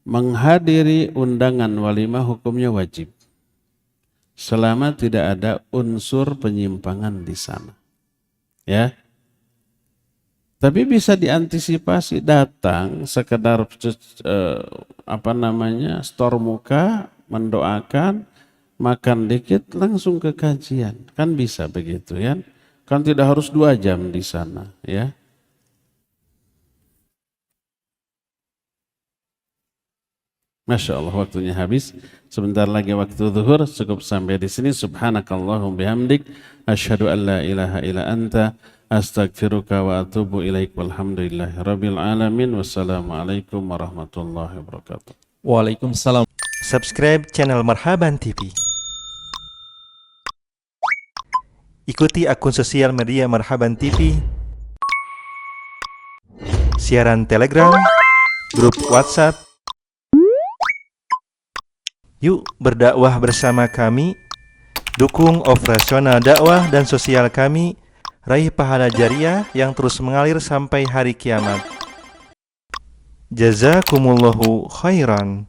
menghadiri undangan walimah hukumnya wajib. Selama tidak ada unsur penyimpangan di sana. Ya. Tapi bisa diantisipasi, datang sekedar stor muka, mendoakan, makan dikit langsung ke kajian. Kan bisa begitu, ya. Kan tidak harus 2 jam di sana, ya. Masya Allah, waktunya habis. Sebentar lagi waktu zuhur, cukup sampai di sini. Subhanakallahum bihamdik, asyhadu an la ilaha illa anta, astaghfiruka wa atubu ilaik, walhamdulillahi rabbil alamin. Wassalamualaikum warahmatullahi wabarakatuh. Waalaikumsalam. Subscribe channel Marhaban TV. Ikuti akun sosial media Marhaban TV, siaran Telegram, grup WhatsApp. Yuk berdakwah bersama kami, dukung operasional dakwah dan sosial kami, raih pahala jariah yang terus mengalir sampai hari kiamat. Jazakumullahu khairan.